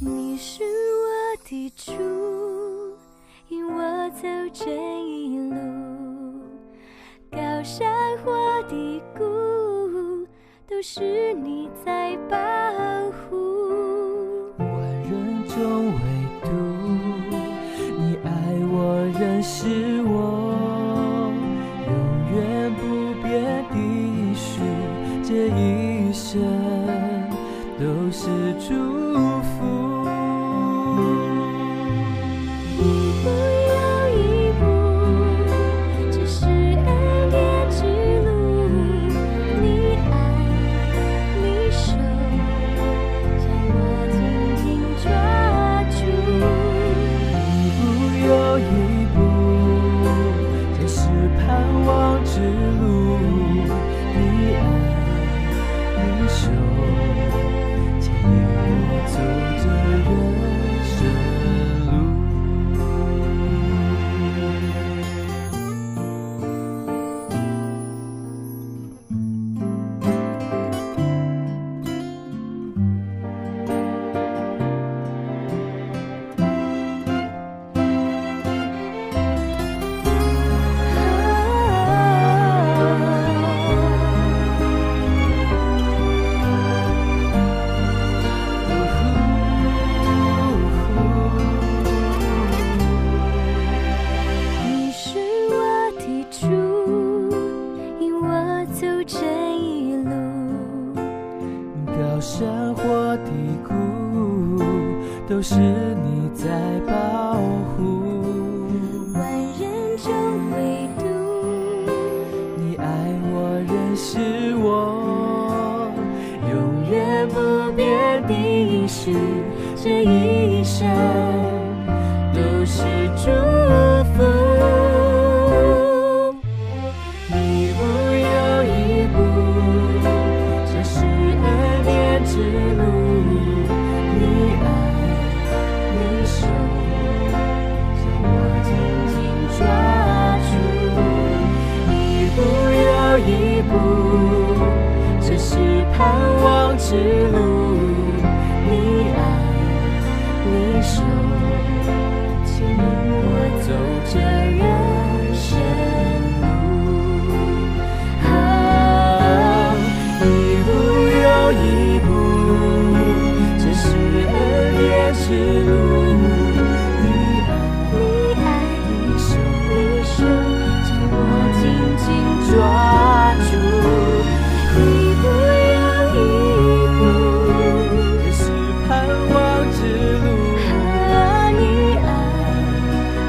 你是我的主，引我走这一路，高山或低谷，都是你在保护。万人中唯独你爱我，认识我，永远不变的许，这一生都是祝福。一步又一步，这是恩典之路。你爱，你手，将我紧紧抓住。一步又一步，这是盼望之路。你爱，你手，牵引我走这人生路。你是我的主，引我走这一路。高山或低谷，都是你在保护。万人中唯独你爱我，认识我，永远不变的许，这一生都是祝福。一步又一步，这是恩典之路。你爱，你手，将我紧紧抓住。一步又一步，这是盼望之路。你爱，你手，牵引我走这人生路。一步又一步，这是恩典之路。你爱，你手，将我紧紧抓住。一步又一步，这是盼望之路。你爱，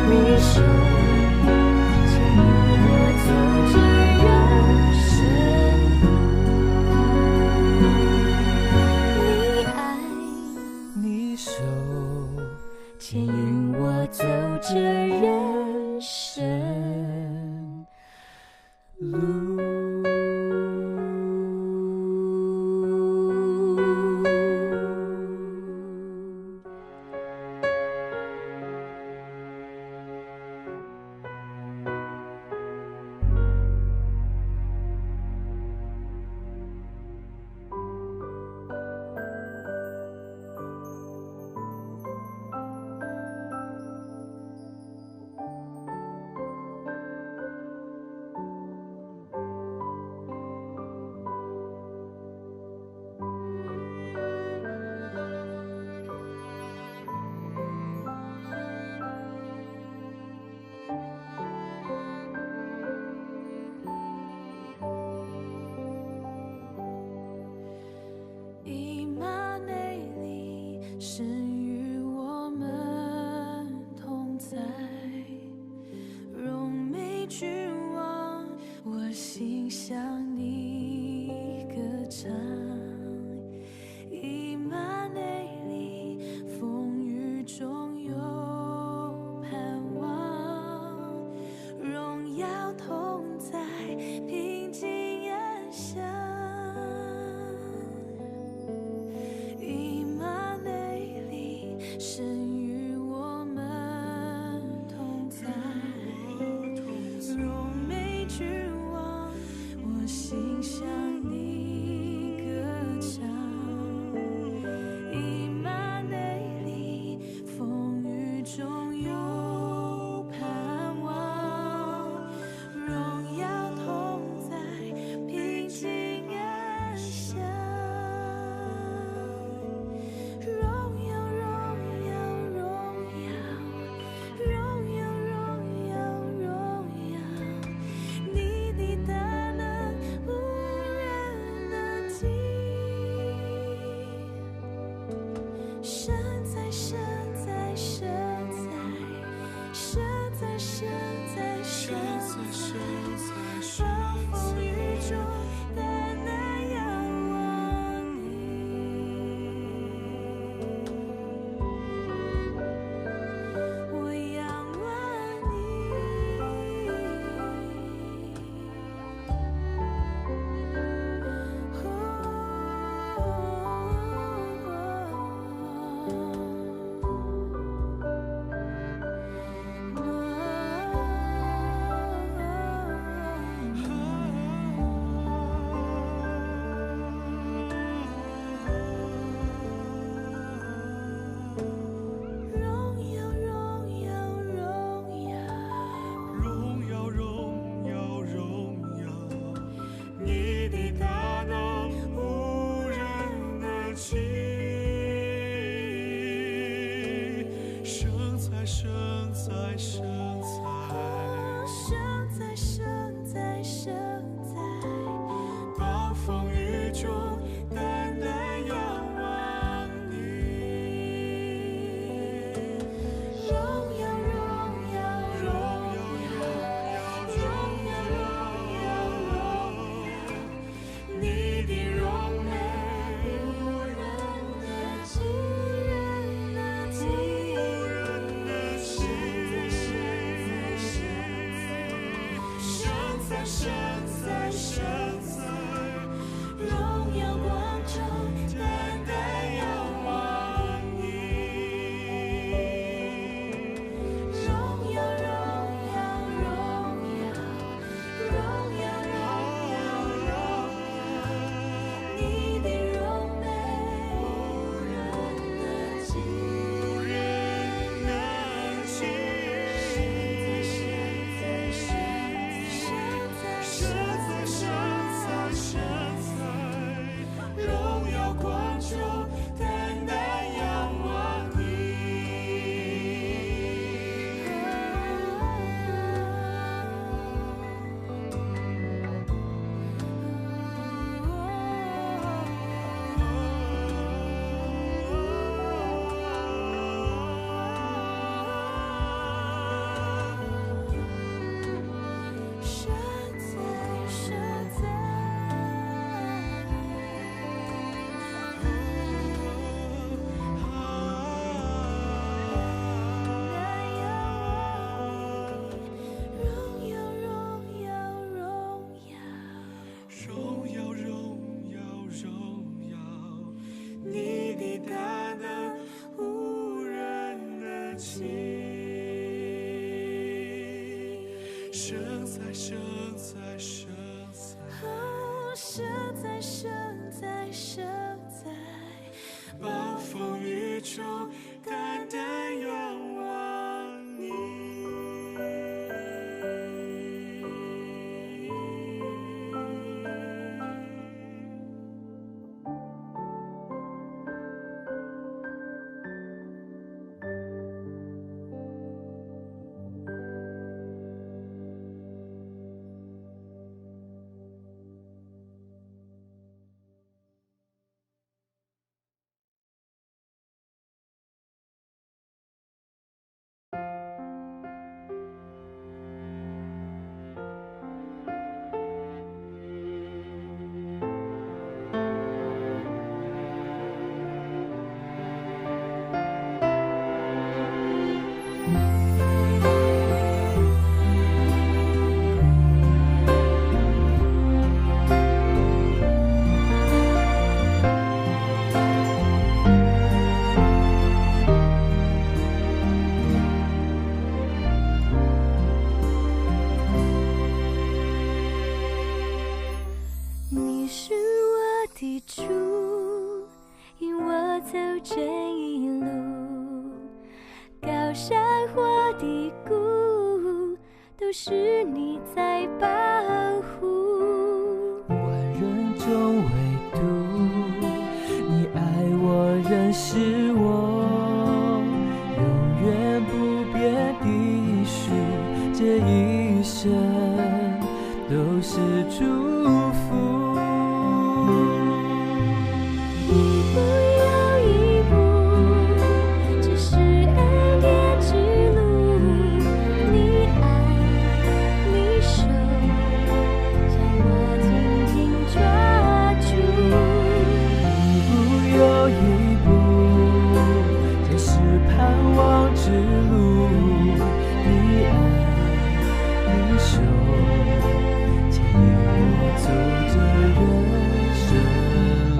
你手，牵引我走这人生路。你爱，你手，牵引我走这人生路。以马内利，神与我们同在，荣美君王，我心向你歌唱。以马内利，风雨中有盼望，荣耀同在，平静哦，生在暴风雨中单单仰望你。你是我的主，引我走这一路，高山或低谷，都是你在保护。万人中唯独你爱我，认识我，永远不变的许，这一生都是祝福。一步又一步，这是恩典之路。你爱，你手，将我紧紧抓住。一步又一步，这是盼望之路。你爱，你手，牵引我走这人生路。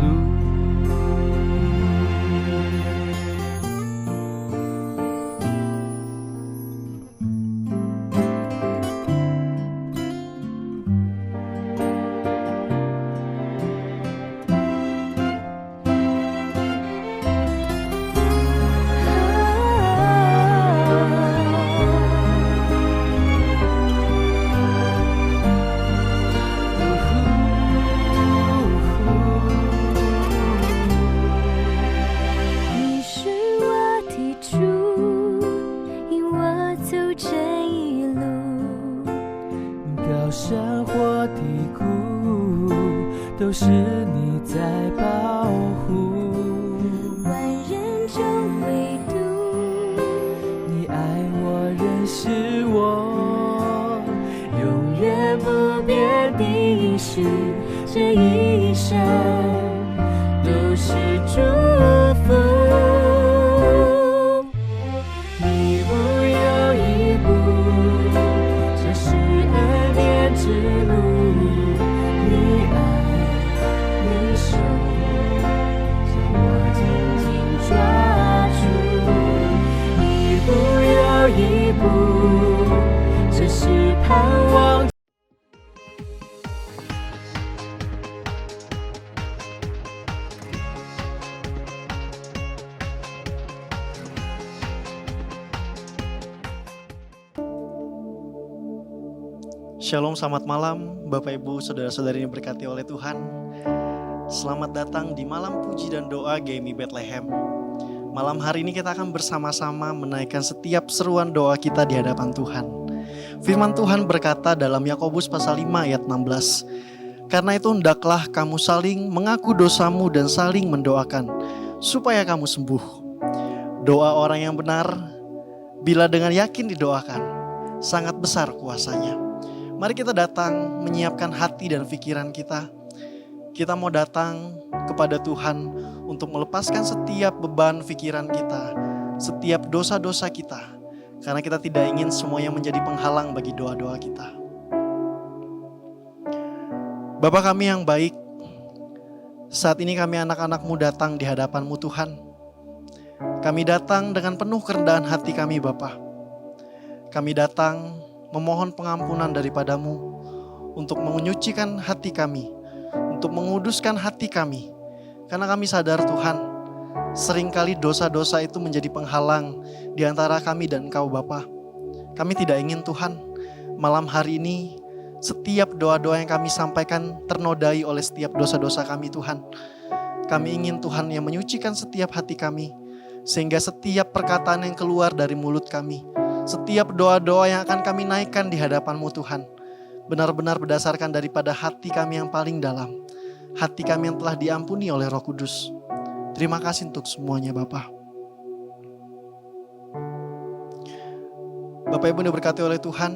你是我的主，引我走这一路。高山或低谷，都是你在保护。万人中唯独你爱我，认识我，永远不变的许，这一生都是祝福。一步又一步，这是恩典之路。你爱，你手，将我紧紧抓住。一步又一步，这是盼望。Shalom, selamat malam Bapak Ibu, Saudara-saudari yang diberkati oleh Tuhan. Selamat datang di malam puji dan doa GMI Bethlehem. Malam hari ini kita akan bersama-sama menaikkan setiap seruan doa kita di hadapan Tuhan. Firman Tuhan berkata dalam Yakobus pasal 5 ayat 16, karena itu hendaklah kamu saling mengaku dosamu dan saling mendoakan, supaya kamu sembuh. Doa orang yang benar, bila dengan yakin didoakan, sangat besar kuasanya. Mari kita datang menyiapkan hati dan pikiran kita. Kita mau datang kepada Tuhan untuk melepaskan setiap beban pikiran kita, setiap dosa-dosa kita, karena kita tidak ingin semuanya menjadi penghalang bagi doa-doa kita. Bapa kami yang baik, saat ini kami anak-anak-Mu datang di hadapan-Mu Tuhan. Kami datang dengan penuh kerendahan hati kami Bapa. Kami datang memohon pengampunan daripadamu untuk menyucikan hati kami, untuk menguduskan hati kami. Karena kami sadar Tuhan, seringkali dosa-dosa itu menjadi penghalang di antara kami dan Engkau Bapa. Kami tidak ingin Tuhan, malam hari ini setiap doa-doa yang kami sampaikan ternodai oleh setiap dosa-dosa kami Tuhan. Kami ingin Tuhan yang menyucikan setiap hati kami, sehingga setiap perkataan yang keluar dari mulut kami, setiap doa-doa yang akan kami naikkan di hadapan-Mu Tuhan, benar-benar berdasarkan daripada hati kami yang paling dalam, hati kami yang telah diampuni oleh Roh Kudus. Terima kasih untuk semuanya Bapa. Bapak Ibu yang diberkati oleh Tuhan,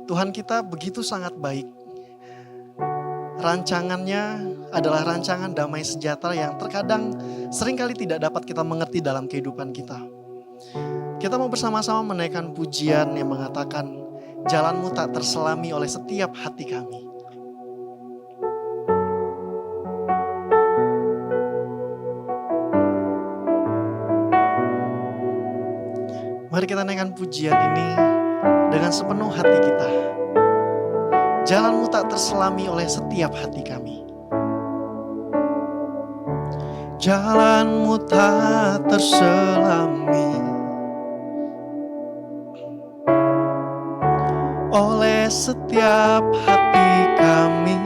Tuhan kita begitu sangat baik. Rancangannya adalah rancangan damai sejahtera yang terkadang seringkali tidak dapat kita mengerti dalam kehidupan kita. Kita mau bersama-sama menaikkan pujian yang mengatakan, jalan-Mu tak terselami oleh setiap hati kami. Mari kita naikkan pujian ini dengan sepenuh hati kita. Jalan-Mu tak terselami oleh setiap hati kami. Jalan-Mu tak terselami oleh setiap hati kami.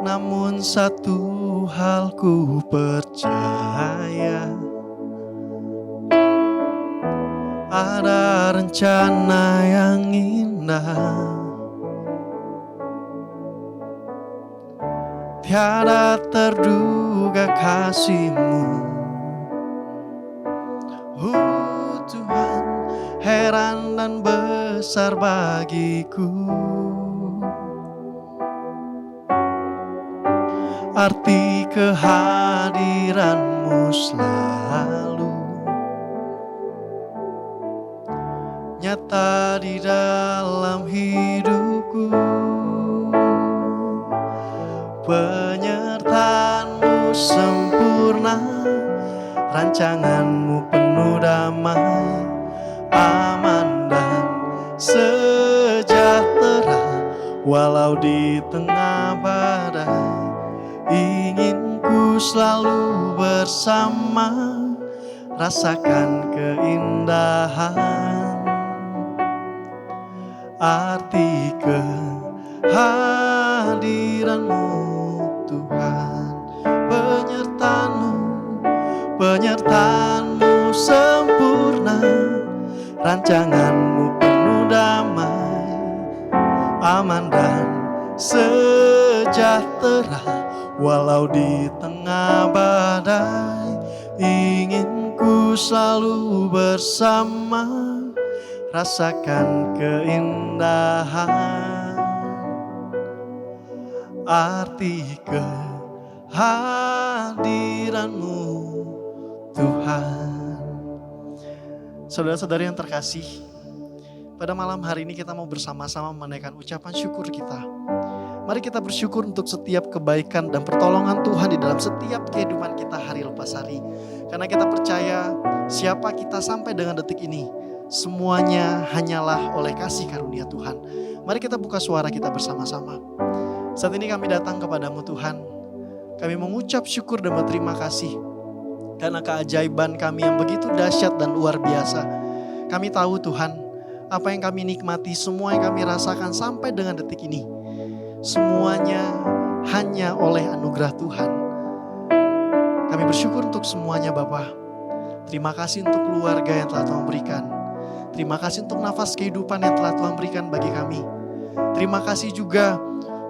Namun satu hal ku percaya, ada rencana yang indah, tiada terduga kasih-Mu. Tuhan, heran dan besar bagiku arti kehadiran-Mu selalu nyata di dalam hidupku. Penyertaan-Mu sempurna, rancangan-Mu penuh damai, aman dan sejahtera. Walau di tengah badai, ingin ku selalu bersama, rasakan keindahan arti kehadiran-Mu Tuhan. Penyertaan-Mu sempurna, rancangan-Mu penuh damai, aman dan sejahtera. Walau di tengah badai, ingin ku selalu bersama, rasakan keindahan arti kehadiran-Mu Tuhan. Saudara-saudari yang terkasih, pada malam hari ini kita mau bersama-sama menaikkan ucapan syukur kita. Mari kita bersyukur untuk setiap kebaikan dan pertolongan Tuhan di dalam setiap kehidupan kita hari lepas hari. Karena kita percaya siapa kita sampai dengan detik ini, semuanya hanyalah oleh kasih karunia Tuhan. Mari kita buka suara kita bersama-sama. Saat ini kami datang kepadamu Tuhan. Kami mengucap syukur dan berterima kasih karena keajaiban kami yang begitu dahsyat dan luar biasa. Kami tahu Tuhan, apa yang kami nikmati, semua yang kami rasakan sampai dengan detik ini, semuanya hanya oleh anugerah Tuhan. Kami bersyukur untuk semuanya Bapa. Terima kasih untuk keluarga yang telah Tuhan berikan. Terima kasih untuk nafas kehidupan yang telah Tuhan berikan bagi kami. Terima kasih juga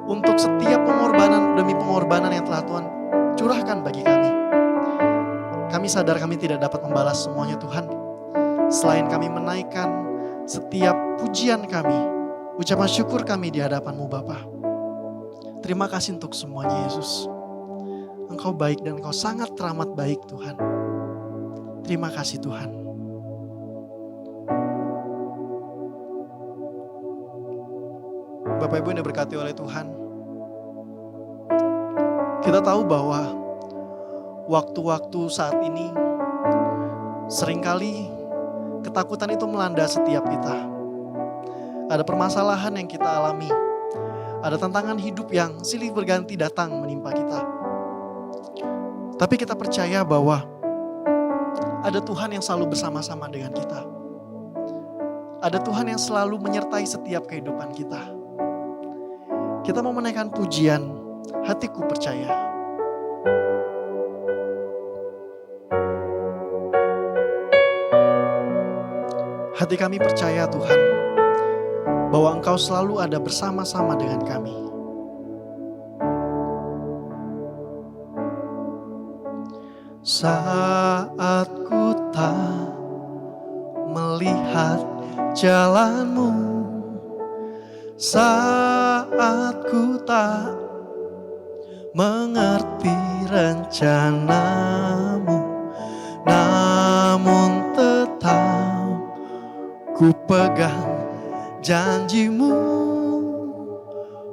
untuk setiap pengorbanan demi pengorbanan yang telah Tuhan curahkan bagi kami. Kami sadar kami tidak dapat membalas semuanya Tuhan. Selain kami menaikkan setiap pujian kami, ucapan syukur kami di hadapan-Mu Bapa. Terima kasih untuk semuanya Yesus. Engkau baik dan Engkau sangat teramat baik Tuhan. Terima kasih Tuhan. Bapak Ibu yang diberkati oleh Tuhan, kita tahu bahwa waktu-waktu saat ini Seringkali ketakutan itu melanda setiap kita. Ada permasalahan yang kita alami. Ada tantangan hidup yang silih berganti datang menimpa kita. Tapi kita percaya bahwa ada Tuhan yang selalu bersama-sama dengan kita. Ada Tuhan yang selalu menyertai setiap kehidupan kita. Kita mau menaikkan pujian, hatiku percaya. Hati kami percaya Tuhan, bahwa Engkau selalu ada bersama-sama dengan kami. Saat ku tak melihat jalan-Mu, saat ku tak mengerti rencana-Mu, namun tetap ku pegang janji-Mu,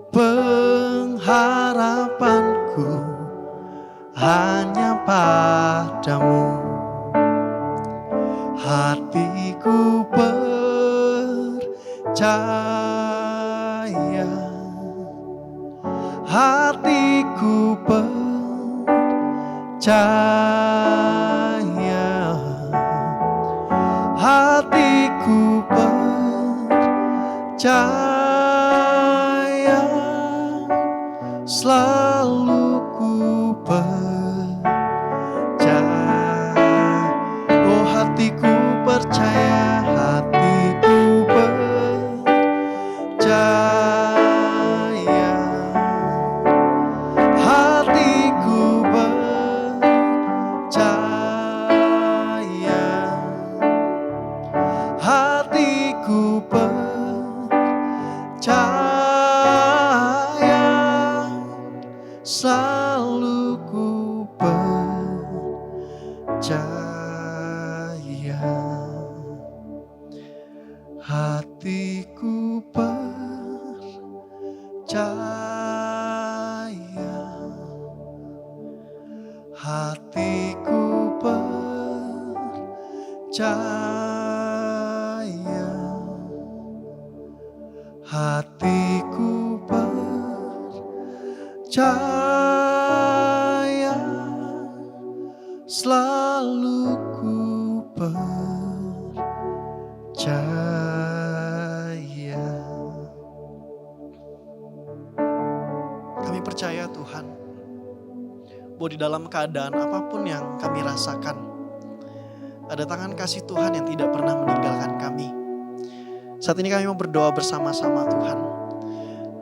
pengharapanku hanya padamu. Hatiku percaya, hatiku percaya, hatiku percaya, selalu ku percaya. Oh hatiku percaya, hatiku percaya, hatiku percaya, hatiku percaya, selalu ku percaya. Hatiku percaya, hatiku percaya, hatiku percaya, selalu ku percaya. Kami percaya Tuhan, bahwa di dalam keadaan apapun yang kami rasakan, ada tangan kasih Tuhan yang tidak pernah meninggalkan kami. Saat ini kami mau berdoa bersama-sama Tuhan.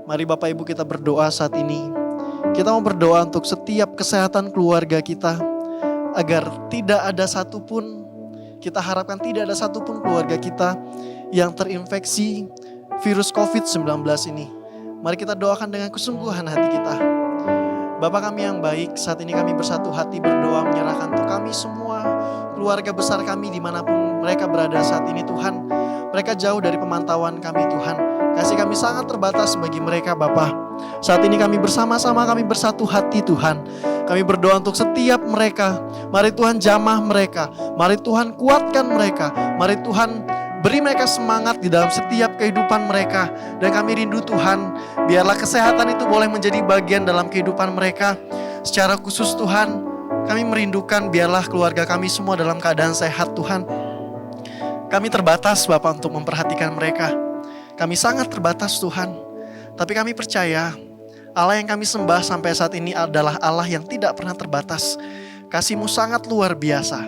Mari Bapak Ibu kita berdoa saat ini. Kita mau berdoa untuk setiap kesehatan keluarga kita, agar tidak ada satupun, kita harapkan tidak ada satupun keluarga kita yang terinfeksi virus COVID-19 ini. Mari kita doakan dengan kesungguhan hati kita. Bapa kami yang baik, saat ini kami bersatu hati berdoa menyerahkan untuk kami semua, keluarga besar kami dimanapun mereka berada saat ini Tuhan. Mereka jauh dari pemantauan kami Tuhan. Kasih kami sangat terbatas bagi mereka Bapa. Saat ini kami bersama-sama, kami bersatu hati Tuhan. Kami berdoa untuk setiap mereka. Mari Tuhan jamah mereka. Mari Tuhan kuatkan mereka. Mari Tuhan beri mereka semangat di dalam setiap kehidupan mereka. Dan kami rindu Tuhan, biarlah kesehatan itu boleh menjadi bagian dalam kehidupan mereka. Secara khusus Tuhan, kami merindukan biarlah keluarga kami semua dalam keadaan sehat Tuhan. Kami terbatas Bapak untuk memperhatikan mereka. Kami sangat terbatas Tuhan. Tapi kami percaya Allah yang kami sembah sampai saat ini adalah Allah yang tidak pernah terbatas. Kasih-Mu sangat luar biasa.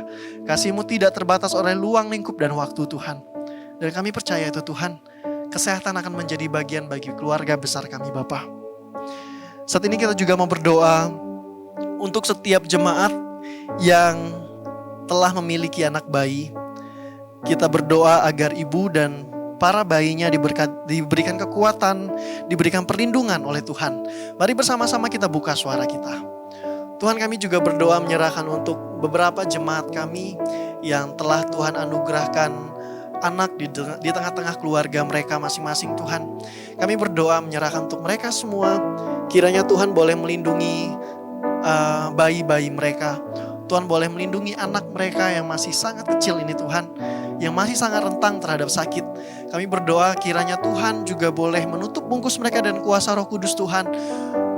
Kasih-Mu tidak terbatas oleh luang lingkup dan waktu Tuhan. Dan kami percaya itu Tuhan, kesehatan akan menjadi bagian bagi keluarga besar kami Bapa. Saat ini kita juga mau berdoa untuk setiap jemaat yang telah memiliki anak bayi. Kita berdoa agar ibu dan para bayinya diberikan kekuatan, diberikan perlindungan oleh Tuhan. Mari bersama-sama kita buka suara kita. Tuhan, kami juga berdoa menyerahkan untuk beberapa jemaat kami yang telah Tuhan anugerahkan anak di tengah-tengah keluarga mereka masing-masing Tuhan. Kami berdoa menyerahkan untuk mereka semua. Kiranya Tuhan boleh melindungi bayi-bayi mereka. Tuhan boleh melindungi anak mereka yang masih sangat kecil ini Tuhan, yang masih sangat rentang terhadap sakit. Kami berdoa kiranya Tuhan juga boleh menutup bungkus mereka dan kuasa Roh Kudus Tuhan,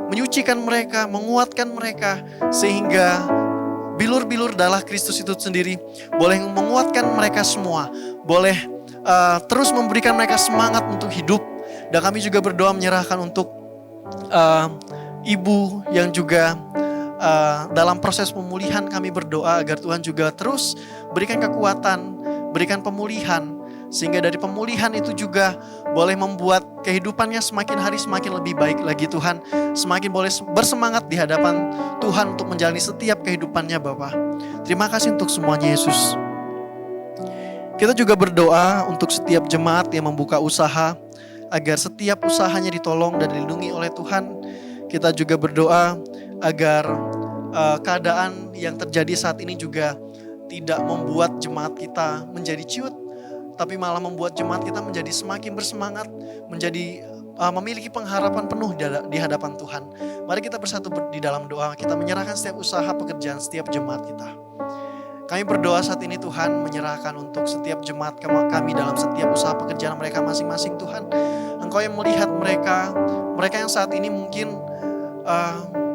menyucikan mereka, menguatkan mereka, sehingga bilur-bilur darah Kristus itu sendiri boleh menguatkan mereka semua, boleh terus memberikan mereka semangat untuk hidup. Dan kami juga berdoa menyerahkan untuk ibu yang juga dalam proses pemulihan. Kami berdoa agar Tuhan juga terus berikan kekuatan, berikan pemulihan, sehingga dari pemulihan itu juga boleh membuat kehidupannya semakin hari semakin lebih baik lagi Tuhan. Semakin boleh bersemangat di hadapan Tuhan untuk menjalani setiap kehidupannya Bapa. Terima kasih untuk semuanya Yesus. Kita juga berdoa untuk setiap jemaat yang membuka usaha, agar setiap usahanya ditolong dan dilindungi oleh Tuhan. Kita juga berdoa agar keadaan yang terjadi saat ini juga tidak membuat jemaat kita menjadi ciut, tapi malah membuat jemaat kita menjadi semakin bersemangat, menjadi memiliki pengharapan penuh di hadapan Tuhan. Mari kita bersatu di dalam doa. Kita menyerahkan setiap usaha pekerjaan setiap jemaat kita. Kami berdoa saat ini Tuhan, menyerahkan untuk setiap jemaat kami dalam setiap usaha pekerjaan mereka masing-masing Tuhan. Engkau yang melihat mereka yang saat ini mungkin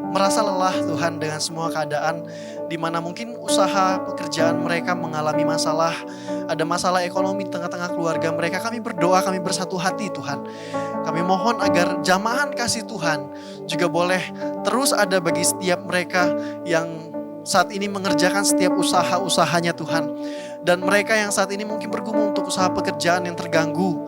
merasa lelah Tuhan dengan semua keadaan, di mana mungkin usaha pekerjaan mereka mengalami masalah, ada masalah ekonomi di tengah-tengah keluarga mereka. Kami berdoa, kami bersatu hati Tuhan. Kami mohon agar jamahan kasih Tuhan juga boleh terus ada bagi setiap mereka yang saat ini mengerjakan setiap usaha-usahanya Tuhan. Dan mereka yang saat ini mungkin bergumul untuk usaha pekerjaan yang terganggu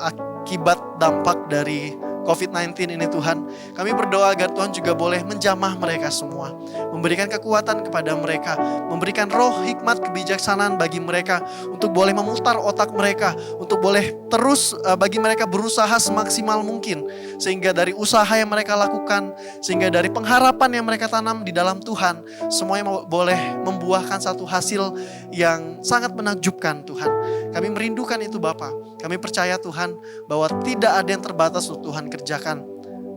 akibat dampak dari COVID-19 ini Tuhan. Kami berdoa agar Tuhan juga boleh menjamah mereka semua, memberikan kekuatan kepada mereka, memberikan roh hikmat kebijaksanaan bagi mereka, untuk boleh memutar otak mereka, untuk boleh terus bagi mereka berusaha semaksimal mungkin, sehingga dari usaha yang mereka lakukan, sehingga dari pengharapan yang mereka tanam di dalam Tuhan, semuanya boleh membuahkan satu hasil yang sangat menakjubkan Tuhan. Kami merindukan itu Bapa. Kami percaya Tuhan bahwa tidak ada yang terbatas untuk Tuhan kerjakan.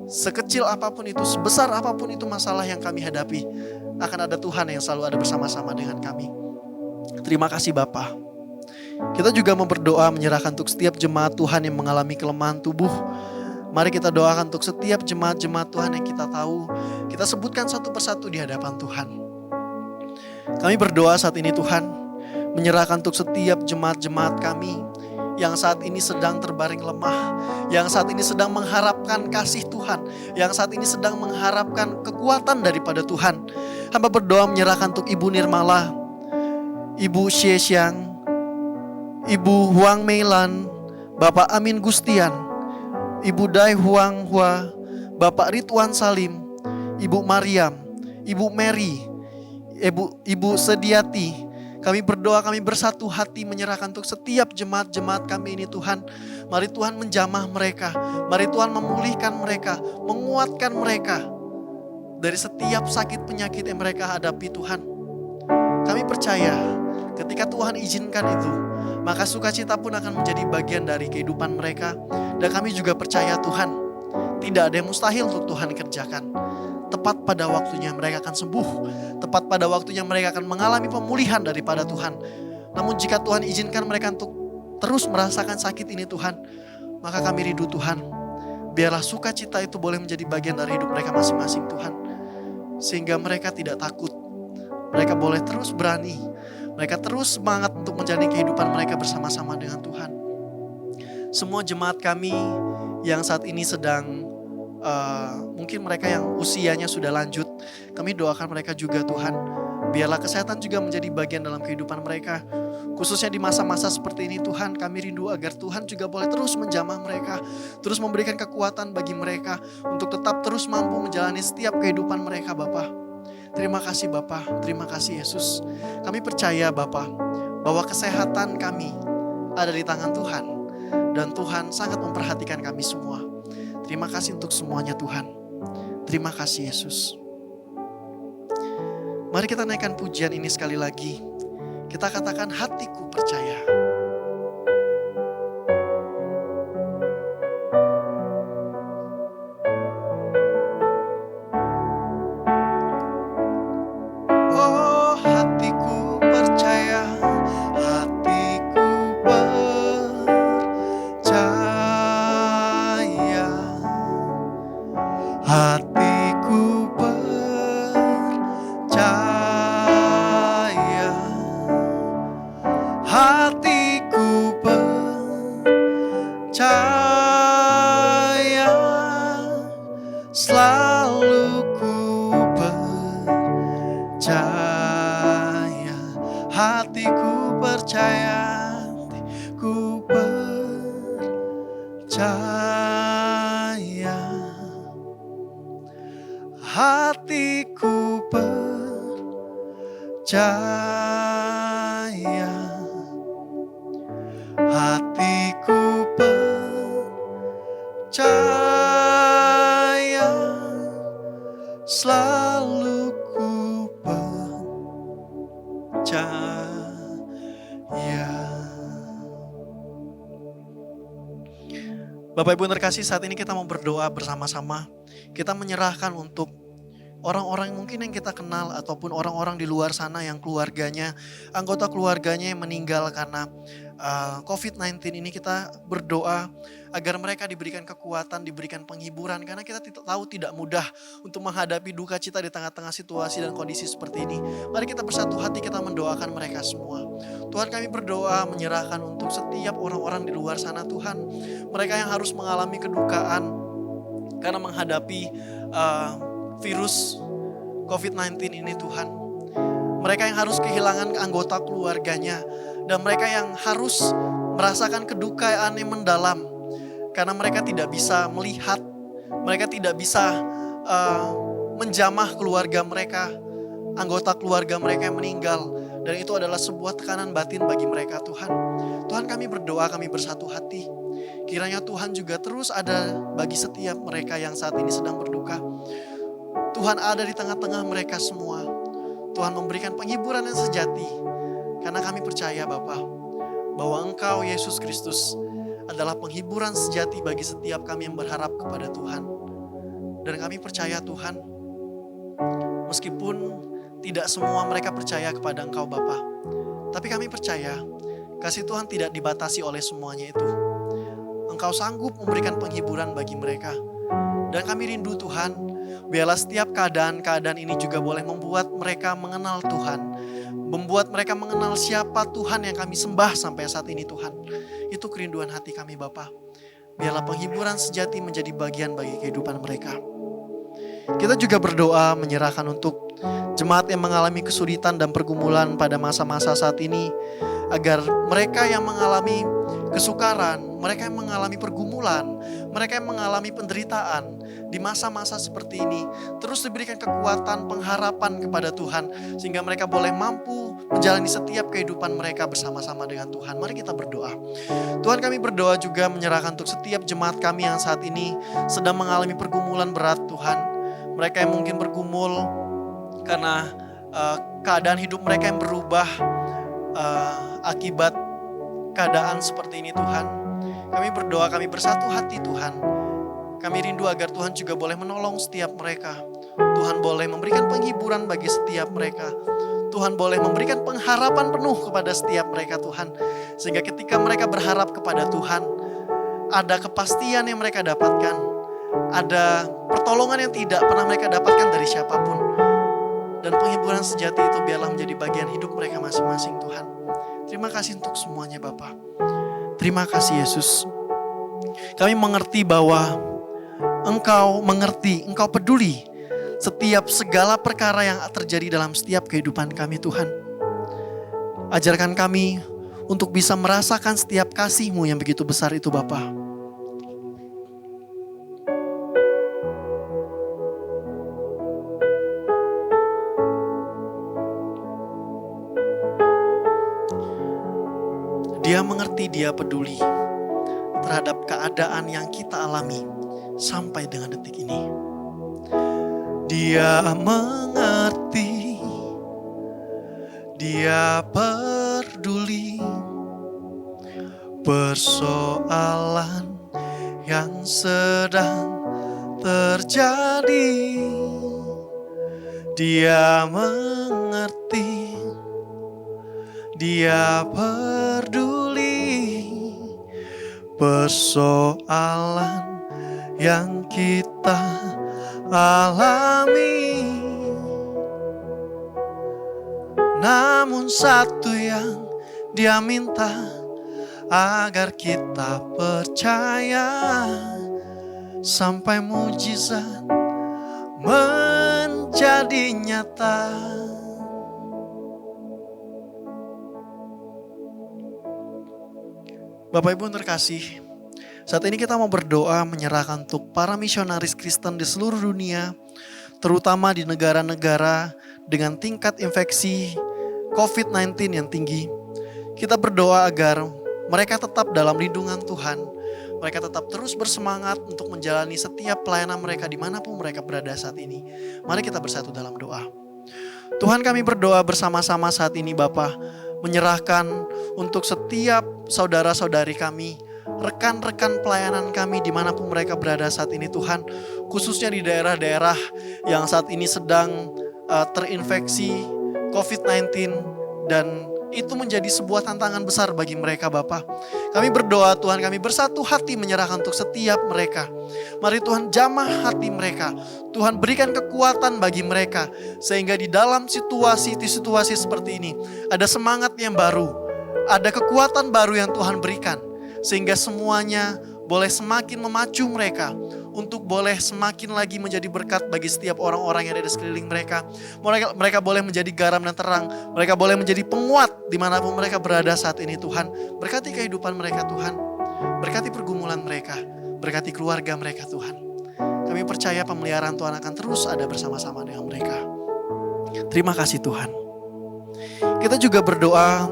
Sekecil apapun itu, sebesar apapun itu masalah yang kami hadapi, akan ada Tuhan yang selalu ada bersama-sama dengan kami. Terima kasih Bapa. Kita juga berdoa menyerahkan untuk setiap jemaat Tuhan yang mengalami kelemahan tubuh. Mari kita doakan untuk setiap jemaat-jemaat Tuhan yang kita tahu. Kita sebutkan satu persatu di hadapan Tuhan. Kami berdoa saat ini Tuhan, menyerahkan untuk setiap jemaat-jemaat kami yang saat ini sedang terbaring lemah, yang saat ini sedang mengharapkan kasih Tuhan, yang saat ini sedang mengharapkan kekuatan daripada Tuhan. Hamba berdoa menyerahkan untuk Ibu Nirmala, Ibu Xie Xiang, Ibu Huang Meilan, Bapak Amin Gustian, Ibu Dai Huang Hua, Bapak Ridwan Salim, Ibu Mariam, Ibu Mary, Ibu Sediati. Kami berdoa, kami bersatu hati menyerahkan untuk setiap jemaat-jemaat kami ini Tuhan. Mari Tuhan menjamah mereka, mari Tuhan memulihkan mereka, menguatkan mereka dari setiap sakit penyakit yang mereka hadapi Tuhan. Kami percaya ketika Tuhan izinkan itu, maka sukacita pun akan menjadi bagian dari kehidupan mereka. Dan kami juga percaya Tuhan, tidak ada yang mustahil untuk Tuhan kerjakan. Tepat pada waktunya mereka akan sembuh. Tepat pada waktunya mereka akan mengalami pemulihan daripada Tuhan. Namun jika Tuhan izinkan mereka untuk terus merasakan sakit ini Tuhan, maka kami rindu Tuhan, biarlah sukacita itu boleh menjadi bagian dari hidup mereka masing-masing Tuhan. Sehingga mereka tidak takut. Mereka boleh terus berani. Mereka terus semangat untuk menjalani kehidupan mereka bersama-sama dengan Tuhan. Semua jemaat kami yang saat ini sedang mungkin mereka yang usianya sudah lanjut, kami doakan mereka juga Tuhan, biarlah kesehatan juga menjadi bagian dalam kehidupan mereka. Khususnya di masa-masa seperti ini Tuhan, kami rindu agar Tuhan juga boleh terus menjamah mereka, terus memberikan kekuatan bagi mereka untuk tetap terus mampu menjalani setiap kehidupan mereka Bapa. Terima kasih Bapa, terima kasih Yesus. Kami percaya Bapa bahwa kesehatan kami ada di tangan Tuhan, dan Tuhan sangat memperhatikan kami semua. Terima kasih untuk semuanya Tuhan. Terima kasih Yesus. Mari kita naikkan pujian ini sekali lagi. Kita katakan, hatiku percaya. Oh. percaya, selalu ku percaya, hatiku percaya, hatiku percaya, hatiku percaya, hatiku percaya, selalu ku percaya. Bapak Ibu yang terkasih, saat ini kita mau berdoa bersama-sama. Kita menyerahkan untuk orang-orang mungkin yang kita kenal ataupun orang-orang di luar sana yang keluarganya, anggota keluarganya yang meninggal karena COVID-19 ini. Kita berdoa agar mereka diberikan kekuatan, diberikan penghiburan, karena kita tahu tidak mudah untuk menghadapi duka cita di tengah-tengah situasi dan kondisi seperti ini. Mari kita bersatu hati, kita mendoakan mereka semua. Tuhan, kami berdoa menyerahkan untuk setiap orang-orang di luar sana Tuhan, mereka yang harus mengalami kedukaan karena menghadapi virus COVID-19 ini Tuhan. Mereka yang harus kehilangan anggota keluarganya, dan mereka yang harus merasakan kedukaan yang mendalam karena mereka tidak bisa melihat, mereka tidak bisa menjamah keluarga mereka, anggota keluarga mereka yang meninggal, dan itu adalah sebuah tekanan batin bagi mereka Tuhan. Tuhan, kami berdoa, kami bersatu hati, kiranya Tuhan juga terus ada bagi setiap mereka yang saat ini sedang berduka. Tuhan ada di tengah-tengah mereka semua. Tuhan memberikan penghiburan yang sejati, karena kami percaya Bapa, bahwa Engkau Yesus Kristus adalah penghiburan sejati bagi setiap kami yang berharap kepada Tuhan. Dan kami percaya Tuhan, meskipun tidak semua mereka percaya kepada Engkau Bapa, tapi kami percaya kasih Tuhan tidak dibatasi oleh semuanya itu. Engkau sanggup memberikan penghiburan bagi mereka. Dan kami rindu Tuhan, biarlah setiap keadaan-keadaan ini juga boleh membuat mereka mengenal Tuhan, membuat mereka mengenal siapa Tuhan yang kami sembah sampai saat ini Tuhan. Itu kerinduan hati kami Bapa. Biarlah penghiburan sejati menjadi bagian bagi kehidupan mereka. Kita juga berdoa menyerahkan untuk jemaat yang mengalami kesulitan dan pergumulan pada masa-masa saat ini, agar mereka yang mengalami kesukaran, mereka yang mengalami pergumulan, mereka yang mengalami penderitaan di masa-masa seperti ini terus diberikan kekuatan, pengharapan kepada Tuhan, sehingga mereka boleh mampu menjalani setiap kehidupan mereka bersama-sama dengan Tuhan. Mari kita berdoa. Tuhan, kami berdoa juga menyerahkan untuk setiap jemaat kami yang saat ini sedang mengalami pergumulan berat Tuhan. Mereka yang mungkin bergumul karena keadaan hidup mereka yang berubah akibat keadaan seperti ini Tuhan. Kami berdoa, kami bersatu hati Tuhan. Kami rindu agar Tuhan juga boleh menolong setiap mereka. Tuhan boleh memberikan penghiburan bagi setiap mereka. Tuhan boleh memberikan pengharapan penuh kepada setiap mereka Tuhan. Sehingga ketika mereka berharap kepada Tuhan, ada kepastian yang mereka dapatkan. Ada pertolongan yang tidak pernah mereka dapatkan dari siapapun. Dan penghiburan sejati itu biarlah menjadi bagian hidup mereka masing-masing Tuhan. Terima kasih untuk semuanya Bapa. Terima kasih Yesus. Kami mengerti bahwa Engkau mengerti, Engkau peduli setiap segala perkara yang terjadi dalam setiap kehidupan kami Tuhan. Ajarkan kami untuk bisa merasakan setiap kasih-Mu yang begitu besar itu Bapa. Dia mengerti, Dia peduli terhadap keadaan yang kita alami sampai dengan detik ini. Dia mengerti, Dia peduli persoalan yang sedang terjadi. Dia mengerti, Dia peduli persoalan yang kita alami. Namun satu yang Dia minta agar kita percaya sampai mujizat menjadi nyata. Bapak Ibu yang terkasih, saat ini kita mau berdoa menyerahkan untuk para misionaris Kristen di seluruh dunia, terutama di negara-negara dengan tingkat infeksi COVID-19 yang tinggi. Kita berdoa agar mereka tetap dalam lindungan Tuhan. Mereka tetap terus bersemangat untuk menjalani setiap pelayanan mereka dimanapun mereka berada saat ini. Mari kita bersatu dalam doa. Tuhan, kami berdoa bersama-sama saat ini Bapa, menyerahkan untuk setiap saudara-saudari kami, rekan-rekan pelayanan kami dimanapun mereka berada saat ini Tuhan. Khususnya di daerah-daerah yang saat ini sedang terinfeksi COVID-19 dan itu menjadi sebuah tantangan besar bagi mereka Bapa. Kami berdoa Tuhan, kami bersatu hati menyerahkan untuk setiap mereka. Mari Tuhan jamah hati mereka. Tuhan berikan kekuatan bagi mereka. Sehingga di dalam situasi seperti ini ada semangat yang baru. Ada kekuatan baru yang Tuhan berikan. Sehingga semuanya boleh semakin memacu mereka untuk boleh semakin lagi menjadi berkat bagi setiap orang-orang yang ada di sekeliling mereka. Mereka boleh menjadi garam dan terang. Mereka boleh menjadi penguat dimanapun mereka berada saat ini Tuhan. Berkati kehidupan mereka Tuhan. Berkati pergumulan mereka. Berkati keluarga mereka Tuhan. Kami percaya pemeliharaan Tuhan akan terus ada bersama-sama dengan mereka. Terima kasih Tuhan. Kita juga berdoa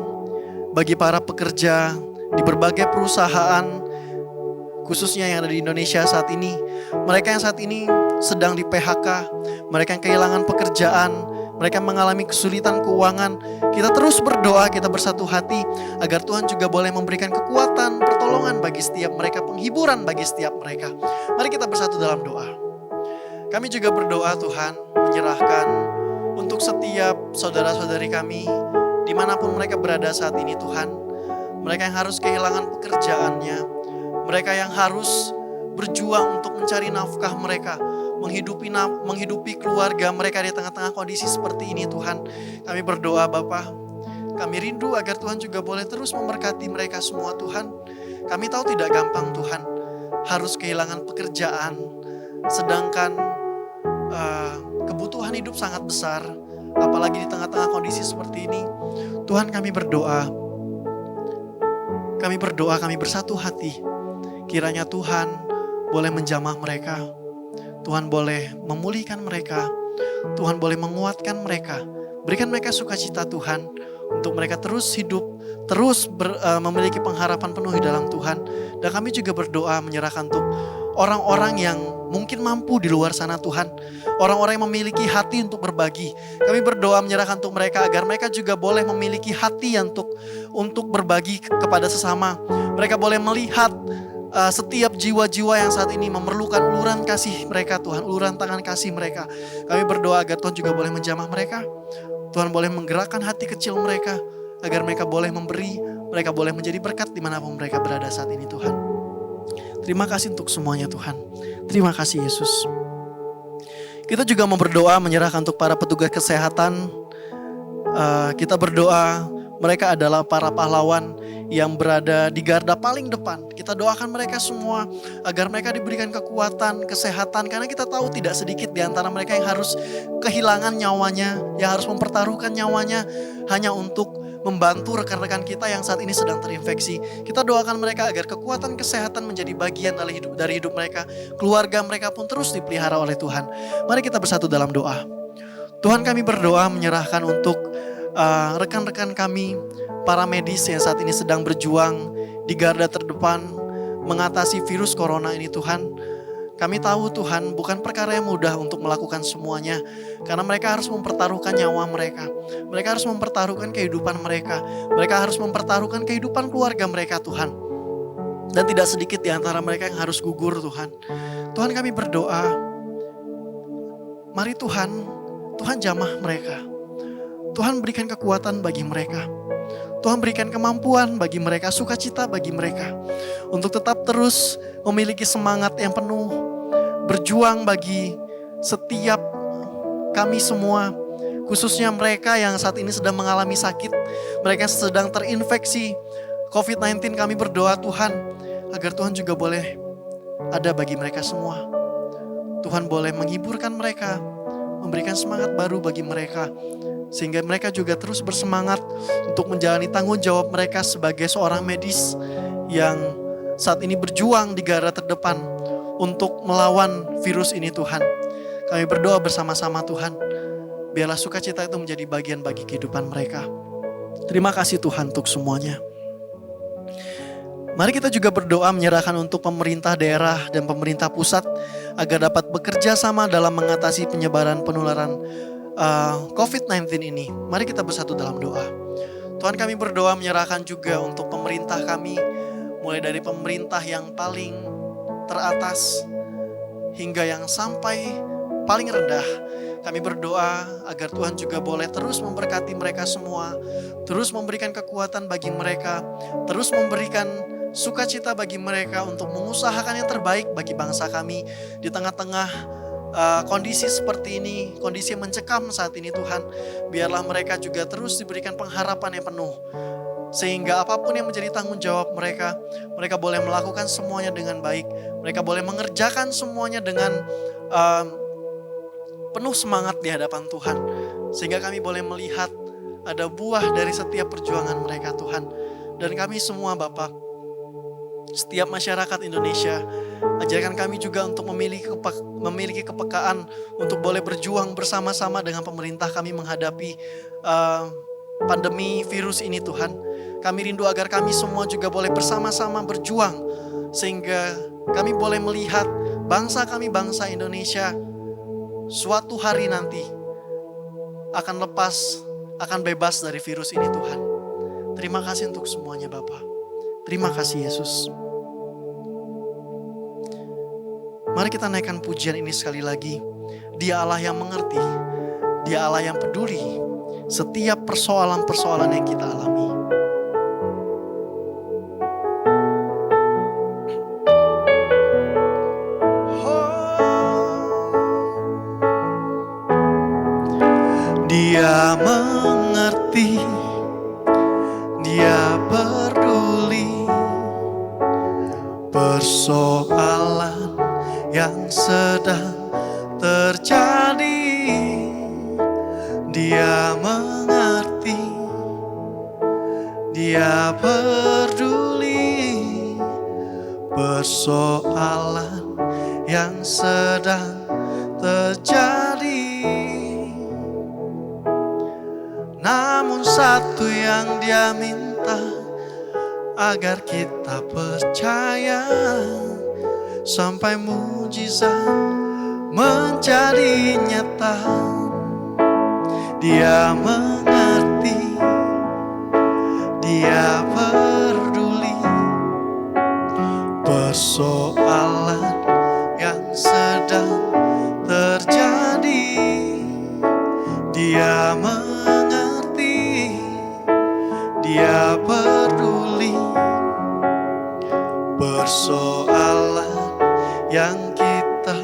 bagi para pekerja di berbagai perusahaan, khususnya yang ada di Indonesia saat ini. Mereka yang saat ini sedang di PHK, mereka yang kehilangan pekerjaan, mereka mengalami kesulitan keuangan. Kita terus berdoa, kita bersatu hati agar Tuhan juga boleh memberikan kekuatan, pertolongan bagi setiap mereka, penghiburan bagi setiap mereka. Mari kita bersatu dalam doa. Kami juga berdoa Tuhan, menyerahkan untuk setiap saudara-saudari kami dimanapun mereka berada saat ini Tuhan. Mereka yang harus kehilangan pekerjaannya, mereka yang harus berjuang untuk mencari nafkah mereka, menghidupi keluarga mereka di tengah-tengah kondisi seperti ini Tuhan. Kami berdoa Bapa, kami rindu agar Tuhan juga boleh terus memberkati mereka semua Tuhan. Kami tahu tidak gampang Tuhan, harus kehilangan pekerjaan, sedangkan kebutuhan hidup sangat besar, apalagi di tengah-tengah kondisi seperti ini. Tuhan kami berdoa, kami bersatu hati. Kiranya Tuhan boleh menjamah mereka. Tuhan boleh memulihkan mereka. Tuhan boleh menguatkan mereka. Berikan mereka sukacita Tuhan. Untuk mereka terus hidup, terus memiliki pengharapan penuh di dalam Tuhan. Dan kami juga berdoa menyerahkan untuk orang-orang yang mungkin mampu di luar sana Tuhan. Orang-orang yang memiliki hati untuk berbagi. Kami berdoa menyerahkan untuk mereka agar mereka juga boleh memiliki hati untuk berbagi kepada sesama. Mereka boleh melihat setiap jiwa-jiwa yang saat ini memerlukan uluran kasih mereka Tuhan, uluran tangan kasih mereka. Kami berdoa agar Tuhan juga boleh menjamah mereka. Tuhan boleh menggerakkan hati kecil mereka agar mereka boleh memberi, mereka boleh menjadi berkat dimanapun mereka berada saat ini Tuhan. Terima kasih untuk semuanya Tuhan. Terima kasih Yesus. Kita juga mau berdoa menyerahkan untuk para petugas kesehatan. Kita berdoa mereka adalah para pahlawan yang berada di garda paling depan. Kita doakan mereka semua agar mereka diberikan kekuatan, kesehatan. Karena kita tahu tidak sedikit di antara mereka yang harus kehilangan nyawanya, yang harus mempertaruhkan nyawanya hanya untuk membantu rekan-rekan kita yang saat ini sedang terinfeksi. Kita doakan mereka agar kekuatan kesehatan menjadi bagian dari hidup mereka. Keluarga mereka pun terus dipelihara oleh Tuhan. Mari kita bersatu dalam doa. Tuhan kami berdoa menyerahkan untuk rekan-rekan kami, para medis yang saat ini sedang berjuang di garda terdepan mengatasi virus corona ini Tuhan. Kami tahu Tuhan bukan perkara yang mudah untuk melakukan semuanya. Karena mereka harus mempertaruhkan nyawa mereka. Mereka harus mempertaruhkan kehidupan mereka. Mereka harus mempertaruhkan kehidupan keluarga mereka Tuhan. Dan tidak sedikit di antara mereka yang harus gugur Tuhan. Tuhan kami berdoa, mari Tuhan jamah mereka. Tuhan berikan kekuatan bagi mereka. Tuhan berikan kemampuan bagi mereka, sukacita bagi mereka. Untuk tetap terus memiliki semangat yang penuh. Berjuang bagi setiap kami semua. Khususnya mereka yang saat ini sedang mengalami sakit. Mereka yang sedang terinfeksi COVID-19 kami berdoa Tuhan, agar Tuhan juga boleh ada bagi mereka semua. Tuhan boleh menghiburkan mereka, memberikan semangat baru bagi mereka, sehingga mereka juga terus bersemangat untuk menjalani tanggung jawab mereka sebagai seorang medis yang saat ini berjuang di garda terdepan untuk melawan virus ini Tuhan. Kami berdoa bersama-sama Tuhan, biarlah sukacita itu menjadi bagian bagi kehidupan mereka. Terima kasih Tuhan untuk semuanya. Mari kita juga berdoa menyerahkan untuk pemerintah daerah dan pemerintah pusat agar dapat bekerja sama dalam mengatasi penyebaran penularan COVID-19 ini. Mari kita bersatu dalam doa. Tuhan, kami berdoa menyerahkan juga untuk pemerintah kami, mulai dari pemerintah yang paling teratas hingga yang sampai paling rendah. Kami berdoa agar Tuhan juga boleh terus memberkati mereka semua, terus memberikan kekuatan bagi mereka, terus memberikan sukacita bagi mereka untuk mengusahakan yang terbaik bagi bangsa kami di tengah-tengah kondisi seperti ini, kondisi yang mencekam saat ini Tuhan. Biarlah mereka juga terus diberikan pengharapan yang penuh, sehingga apapun yang menjadi tanggung jawab mereka, mereka boleh melakukan semuanya dengan baik. Mereka boleh mengerjakan semuanya dengan penuh semangat di hadapan Tuhan, sehingga kami boleh melihat ada buah dari setiap perjuangan mereka Tuhan. Dan kami semua Bapa, setiap masyarakat Indonesia, ajarkan kami juga untuk memiliki kepekaan untuk boleh berjuang bersama-sama dengan pemerintah kami menghadapi pandemi virus ini Tuhan. Kami rindu agar kami semua juga boleh bersama-sama berjuang, sehingga kami boleh melihat bangsa kami, bangsa Indonesia, suatu hari nanti akan akan bebas dari virus ini Tuhan. Terima kasih untuk semuanya Bapa. Terima kasih Yesus. Mari kita naikkan pujian ini sekali lagi. Dia Allah yang mengerti, Dia Allah yang peduli setiap persoalan-persoalan yang kita alami. Dia mengerti, Dia peduli persoalan yang sedang terjadi. Dia mengerti, Dia peduli persoalan yang sedang terjadi. Namun satu yang Dia minta, agar kita percaya sampai mujizat menjadi nyata. Dia mengerti, Dia peduli persoalan yang sedang terjadi. Dia mengerti, Dia peduli persoalan yang kita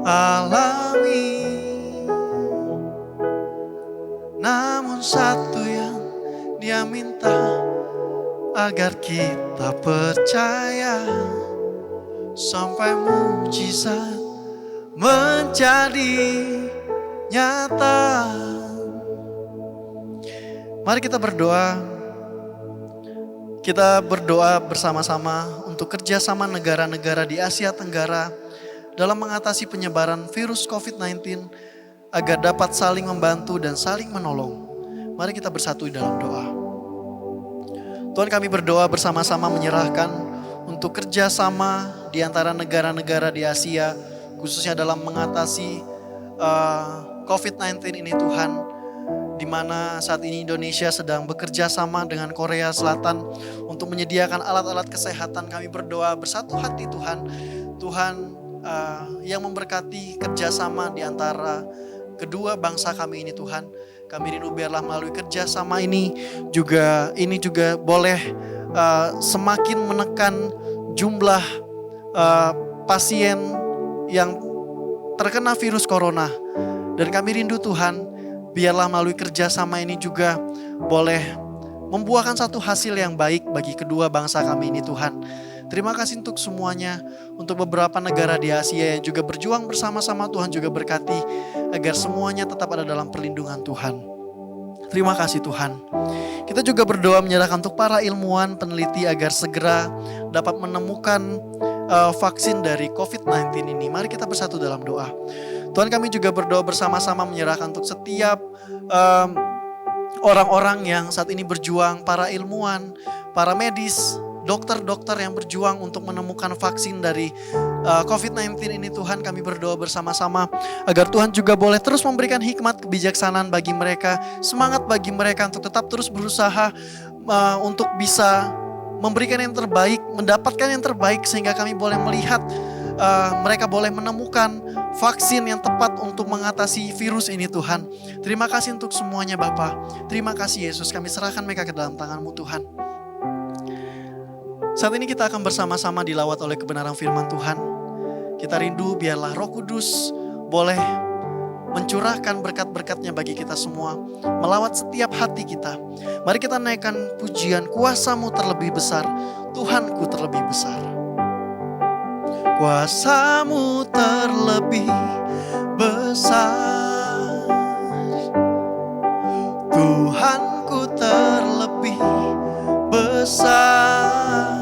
alami. Namun satu yang Dia minta, agar kita percaya sampai mujizat menjadi nyata. Mari kita berdoa. Kita berdoa bersama-sama untuk kerjasama negara-negara di Asia Tenggara dalam mengatasi penyebaran virus COVID-19 agar dapat saling membantu dan saling menolong. Mari kita bersatu di dalam doa. Tuhan, kami berdoa bersama-sama menyerahkan untuk kerjasama di antara negara-negara di Asia, khususnya dalam mengatasi COVID-19 ini Tuhan, di mana saat ini Indonesia sedang bekerja sama dengan Korea Selatan untuk menyediakan alat-alat kesehatan. Kami berdoa bersatu hati Tuhan, yang memberkati kerjasama di antara kedua bangsa kami ini Tuhan. Kami rindu biarlah melalui kerjasama ini juga boleh semakin menekan jumlah pasien yang terkena virus corona. Dan kami rindu Tuhan, biarlah melalui kerjasama ini juga boleh membuahkan satu hasil yang baik bagi kedua bangsa kami ini Tuhan. Terima kasih untuk semuanya, untuk beberapa negara di Asia yang juga berjuang bersama-sama. Tuhan juga berkati agar semuanya tetap ada dalam perlindungan Tuhan. Terima kasih Tuhan. Kita juga berdoa menyerahkan untuk para ilmuwan, peneliti agar segera dapat menemukan vaksin dari COVID-19 ini. Mari kita bersatu dalam doa. Tuhan, kami juga berdoa bersama-sama menyerahkan untuk setiap orang-orang yang saat ini berjuang, para ilmuwan, para medis, dokter-dokter yang berjuang untuk menemukan vaksin dari COVID-19 ini. Tuhan, kami berdoa bersama-sama agar Tuhan juga boleh terus memberikan hikmat kebijaksanaan bagi mereka, semangat bagi mereka untuk tetap terus berusaha untuk bisa memberikan yang terbaik, mendapatkan yang terbaik, sehingga kami boleh melihat mereka boleh menemukan vaksin yang tepat untuk mengatasi virus ini Tuhan. Terima kasih untuk semuanya Bapa. Terima kasih Yesus, kami serahkan mereka ke dalam tangan-Mu Tuhan. Saat ini kita akan bersama-sama dilawat oleh kebenaran firman Tuhan. Kita rindu biarlah Roh Kudus boleh mencurahkan berkat-berkat-Nya bagi kita semua, melawat setiap hati kita. Mari kita naikkan pujian, kuasa-Mu terlebih besar, Tuhanku terlebih besar. Kuasa-Mu terlebih besar, Tuhanku terlebih besar.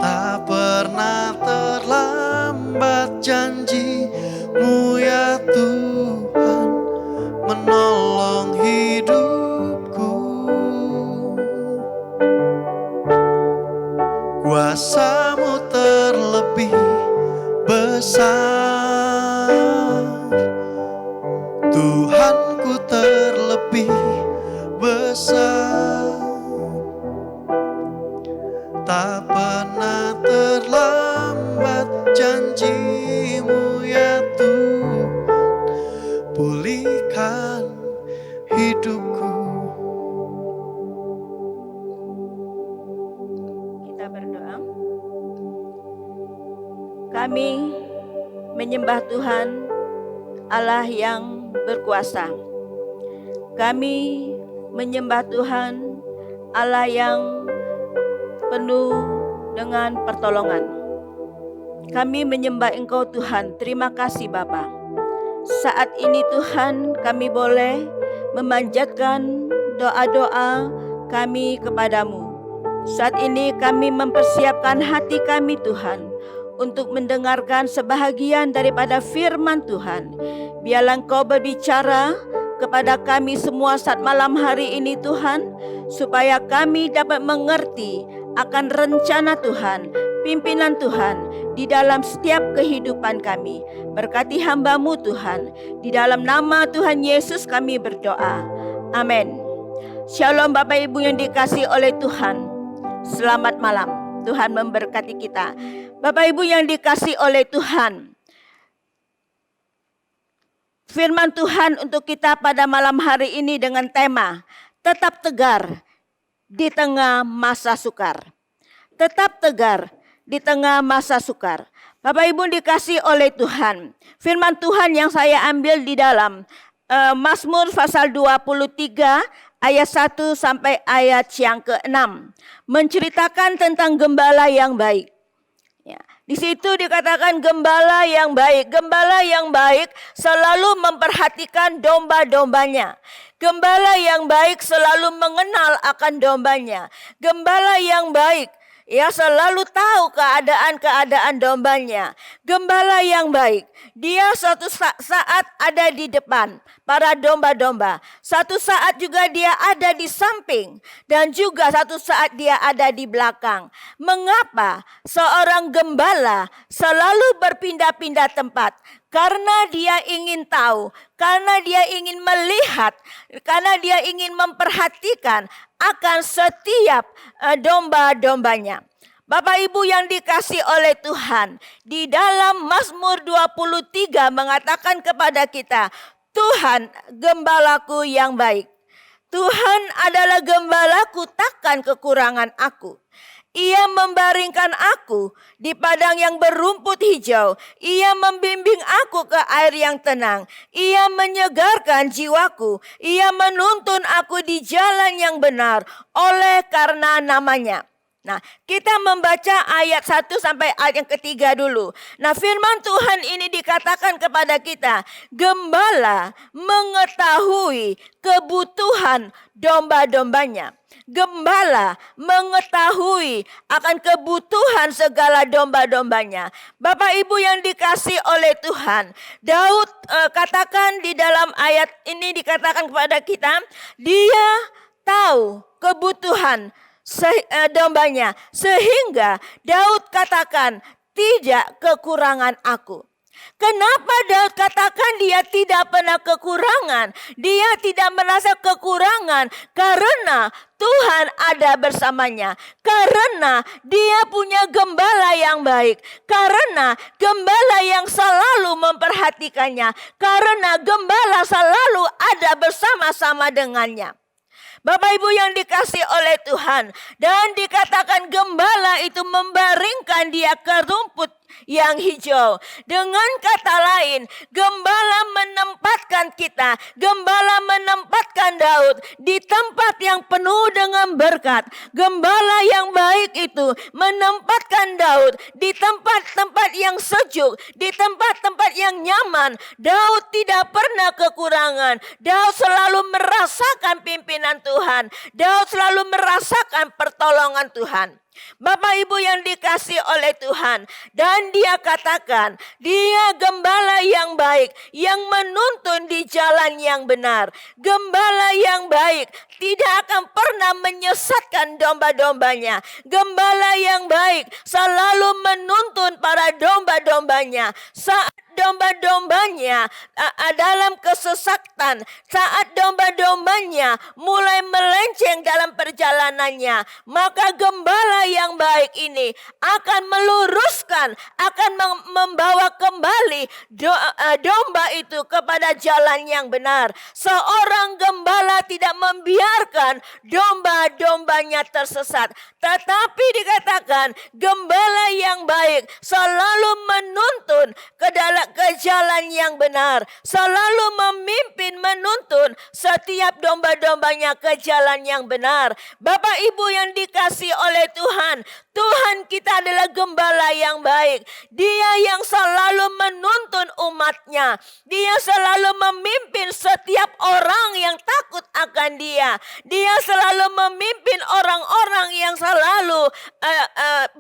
Tak pernah terlambat janji-Mu ya Tuhan, menolong hidupku. Kuasa-Mu terlebih besar, Tuhanku terlebih besar. Tak pernah terlambat janji-Mu ya Tuhan, pulihkan hidupku. Kita berdoa. Kami menyembah Tuhan Allah yang berkuasa. Kami menyembah Tuhan Allah yang penuh dengan pertolongan. Kami menyembah Engkau Tuhan. Terima kasih Bapa. Saat ini Tuhan, kami boleh memanjatkan doa-doa kami kepadamu. Saat ini kami mempersiapkan hati kami Tuhan, untuk mendengarkan sebahagian daripada firman Tuhan. Biarlah Engkau berbicara kepada kami semua saat malam hari ini Tuhan, supaya kami dapat mengerti akan rencana Tuhan, pimpinan Tuhan di dalam setiap kehidupan kami. Berkati hamba-Mu Tuhan, di dalam nama Tuhan Yesus kami berdoa. Amin. Shalom Bapak Ibu yang dikasihi oleh Tuhan. Selamat malam. Tuhan memberkati kita. Bapak Ibu yang dikasihi oleh Tuhan, firman Tuhan untuk kita pada malam hari ini dengan tema tetap tegar di tengah masa sukar. Tetap tegar di tengah masa sukar. Bapak Ibu dikasihi oleh Tuhan, firman Tuhan yang saya ambil di dalam Mazmur pasal 23 ayat 1 sampai ayat yang ke-6 menceritakan tentang gembala yang baik. Ya, di situ dikatakan gembala yang baik. Gembala yang baik selalu memperhatikan domba-dombanya. Gembala yang baik selalu mengenal akan dombanya. Gembala yang baik selalu tahu keadaan-keadaan dombanya. Gembala yang baik, dia suatu saat ada di depan para domba-domba. Satu saat juga dia ada di samping. Dan juga satu saat dia ada di belakang. Mengapa seorang gembala selalu berpindah-pindah tempat? Karena dia ingin tahu, karena dia ingin melihat, karena dia ingin memperhatikan akan setiap domba-dombanya. Bapak Ibu yang dikasihi oleh Tuhan, di dalam Mazmur 23 mengatakan kepada kita, Tuhan gembalaku yang baik. Tuhan adalah gembalaku, takkan kekurangan aku. Ia membaringkan aku di padang yang berumput hijau. Ia membimbing aku ke air yang tenang. Ia menyegarkan jiwaku. Ia menuntun aku di jalan yang benar oleh karena namanya. Nah, kita membaca ayat 1 sampai ayat yang ketiga dulu. Nah, firman Tuhan ini dikatakan kepada kita, gembala mengetahui kebutuhan domba-dombanya. Gembala mengetahui akan kebutuhan segala domba-dombanya. Bapak Ibu yang dikasih oleh Tuhan, Daud katakan di dalam ayat ini dikatakan kepada kita, dia tahu kebutuhan dombanya, sehingga Daud katakan tidak kekurangan aku. Kenapa Daud katakan dia tidak pernah kekurangan? Dia tidak merasa kekurangan karena Tuhan ada bersamanya. Karena dia punya gembala yang baik. Karena gembala yang selalu memperhatikannya. Karena gembala selalu ada bersama-sama dengannya. Bapak Ibu yang dikasih oleh Tuhan, dan dikatakan gembala itu membaringkan dia ke rumput yang hijau. Dengan kata lain, gembala menempatkan kita, gembala menempatkan Daud di tempat yang penuh dengan berkat. Gembala yang baik itu menempatkan Daud di tempat-tempat yang sejuk, di tempat-tempat yang nyaman. Daud tidak pernah kekurangan. Daud selalu merasakan pimpinan Tuhan. Daud selalu merasakan pertolongan Tuhan. Bapak Ibu yang dikasih oleh Tuhan, dan dia katakan dia gembala yang baik yang menuntun di jalan yang benar. Gembala yang baik tidak akan pernah menyesatkan domba-dombanya. Gembala yang baik selalu menuntun para domba-dombanya. Saat domba-dombanya dalam kesesatan, saat domba-dombanya mulai melenceng dalam perjalanannya, maka gembala yang baik ini akan meluruskan, akan membawa kembali domba itu kepada jalan yang benar. Seorang gembala tidak membiarkan domba-dombanya tersesat, tetapi dikatakan gembala yang baik selalu menuntun ke jalan yang benar, selalu memimpin, menuntun setiap domba-dombanya ke jalan yang benar. Bapak Ibu yang dikasih oleh Tuhan, Tuhan kita adalah gembala yang baik. Dia yang selalu menuntun umatnya. Dia selalu memimpin setiap orang yang takut akan dia. Dia selalu memimpin orang-orang yang selalu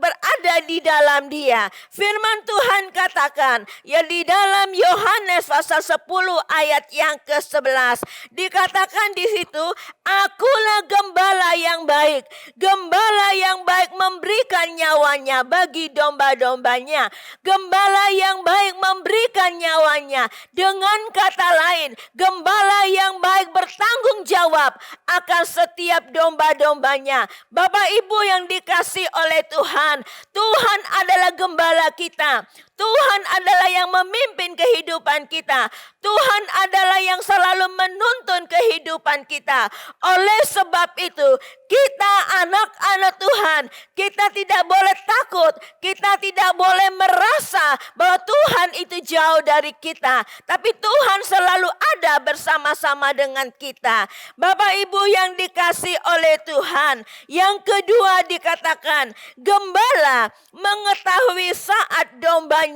berada di dalam dia. Firman Tuhan katakan, ya di dalam Yohanes pasal 10 ayat yang ke-11 dikatakan di situ, akulah gembala yang baik. Gembala yang baik memberikan nyawanya bagi domba-dombanya. Gembala yang baik memberikan nyawanya. Dengan kata lain, gembala yang baik bertanggung jawab akan setiap domba-dombanya. Bapak Ibu yang dikasih oleh Tuhan, Tuhan adalah gembala kita. Tuhan adalah yang memimpin kehidupan kita. Tuhan adalah yang selalu menuntun kehidupan kita. Oleh sebab itu, kita anak-anak Tuhan, kita tidak boleh takut. Kita tidak boleh merasa bahwa Tuhan itu jauh dari kita. Tapi Tuhan selalu ada bersama-sama dengan kita. Bapak Ibu yang dikasih oleh Tuhan. Yang kedua dikatakan, gembala mengetahui saat dombanya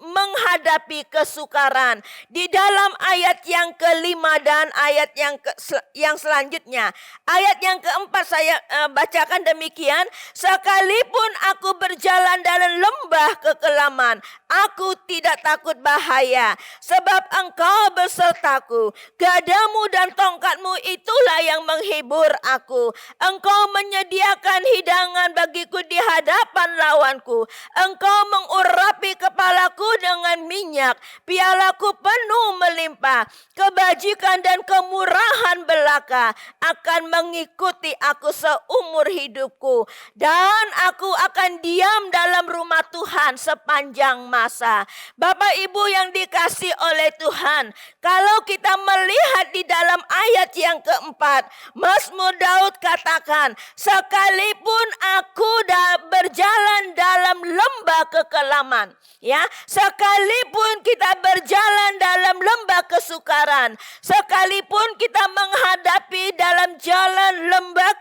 menghadapi kesukaran. Di dalam ayat yang kelima dan ayat yang selanjutnya, ayat yang keempat saya bacakan demikian, sekalipun aku berjalan dalam lembah kekelaman, aku tidak takut bahaya, sebab engkau besertaku. Gadamu dan tongkatmu itulah yang menghibur aku. Engkau menyediakan hidangan bagiku di hadapan lawanku. Engkau mengurapi kepalaku dengan minyak, pialaku penuh melimpah. Kebajikan dan kemurahan belaka akan mengikuti aku seumur hidupku, dan aku akan diam diam dalam rumah Tuhan sepanjang masa. Bapak Ibu yang dikasih oleh Tuhan, kalau kita melihat di dalam ayat yang keempat, Mazmur Daud katakan, sekalipun aku berjalan dalam lembah kekelaman, ya, sekalipun kita berjalan dalam lembah kesukaran, sekalipun kita menghadapi dalam jalan lembah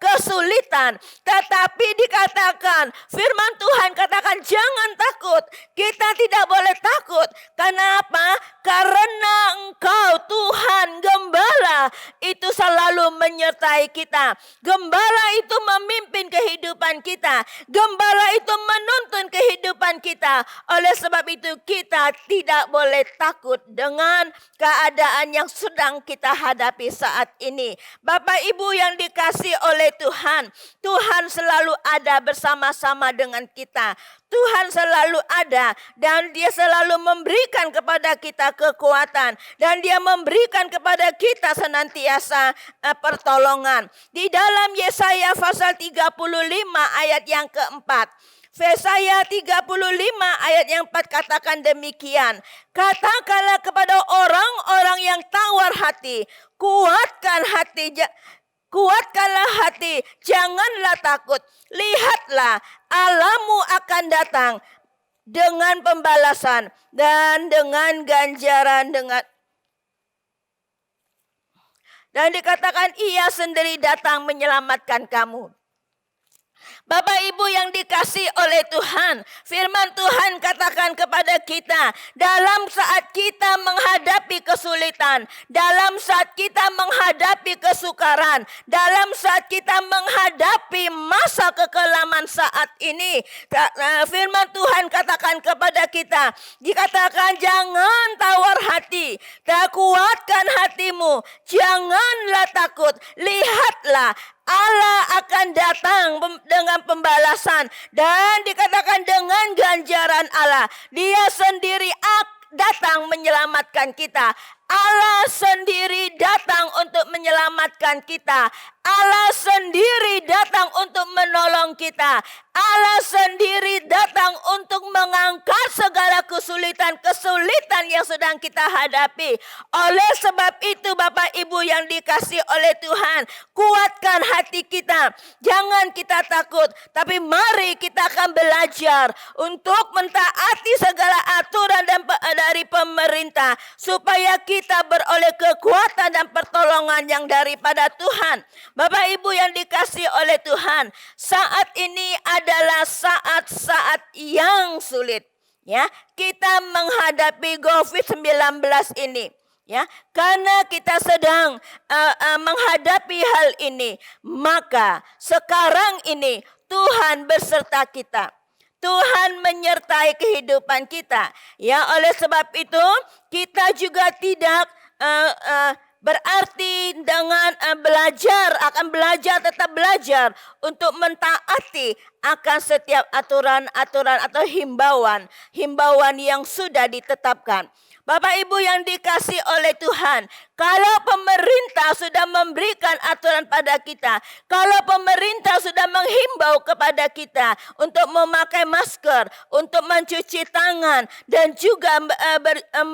kesulitan, tetapi dikatakan, firman Tuhan katakan jangan takut. Kita tidak boleh takut. Kenapa? Karena Engkau Tuhan Gembala itu selalu menyertai kita. Gembala itu memimpin kehidupan kita. Gembala itu menuntun kehidupan kita. Oleh sebab itu kita tidak boleh takut dengan keadaan yang sedang kita hadapi saat ini. Bapak Ibu yang dikasih oleh Tuhan, Tuhan selalu ada bersama-sama dengan kita. Tuhan selalu ada dan Dia selalu memberikan kepada kita kekuatan dan Dia memberikan kepada kita senantiasa pertolongan. Di dalam Yesaya pasal 35 ayat yang keempat, Yesaya 35 ayat yang 4 katakan demikian. Katakanlah kepada orang-orang yang tawar hati, kuatkanlah hati, janganlah takut. Lihatlah, Allahmu akan datang dengan pembalasan dan dengan ganjaran dan dikatakan Ia sendiri datang menyelamatkan kamu. Bapak Ibu yang dikasih oleh Tuhan, firman Tuhan katakan kepada kita, dalam saat kita menghadapi kesulitan, dalam saat kita menghadapi kesukaran, dalam saat kita menghadapi masa kekelaman saat ini, firman Tuhan katakan kepada kita, dikatakan jangan tawar hati, kuatkan hatimu, janganlah takut, lihatlah Allah akan datang dengan pembalasan dan dikatakan dengan ganjaran Allah. Dia sendiri datang menyelamatkan kita. Allah sendiri datang untuk menyelamatkan kita. Allah sendiri datang untuk menolong kita. Allah sendiri datang untuk mengangkat segala kesulitan-kesulitan yang sedang kita hadapi. Oleh sebab itu Bapak Ibu yang dikasih oleh Tuhan, kuatkan hati kita. Jangan kita takut, tapi mari kita akan belajar untuk mentaati segala aturan dari pemerintah supaya kita beroleh kekuatan dan pertolongan yang daripada Tuhan. Bapak Ibu yang dikasih oleh Tuhan, saat ini adalah saat-saat yang sulit. Ya, kita menghadapi COVID-19 ini. Ya, karena kita sedang menghadapi hal ini, maka sekarang ini Tuhan beserta kita. Tuhan menyertai kehidupan kita. Ya, oleh sebab itu kita juga tidak berarti dengan tetap belajar untuk mentaati akan setiap aturan-aturan atau himbauan yang sudah ditetapkan. Bapak Ibu yang dikasih oleh Tuhan, kalau pemerintah sudah memberikan aturan pada kita, kalau pemerintah sudah menghimbau kepada kita untuk memakai masker, untuk mencuci tangan, dan juga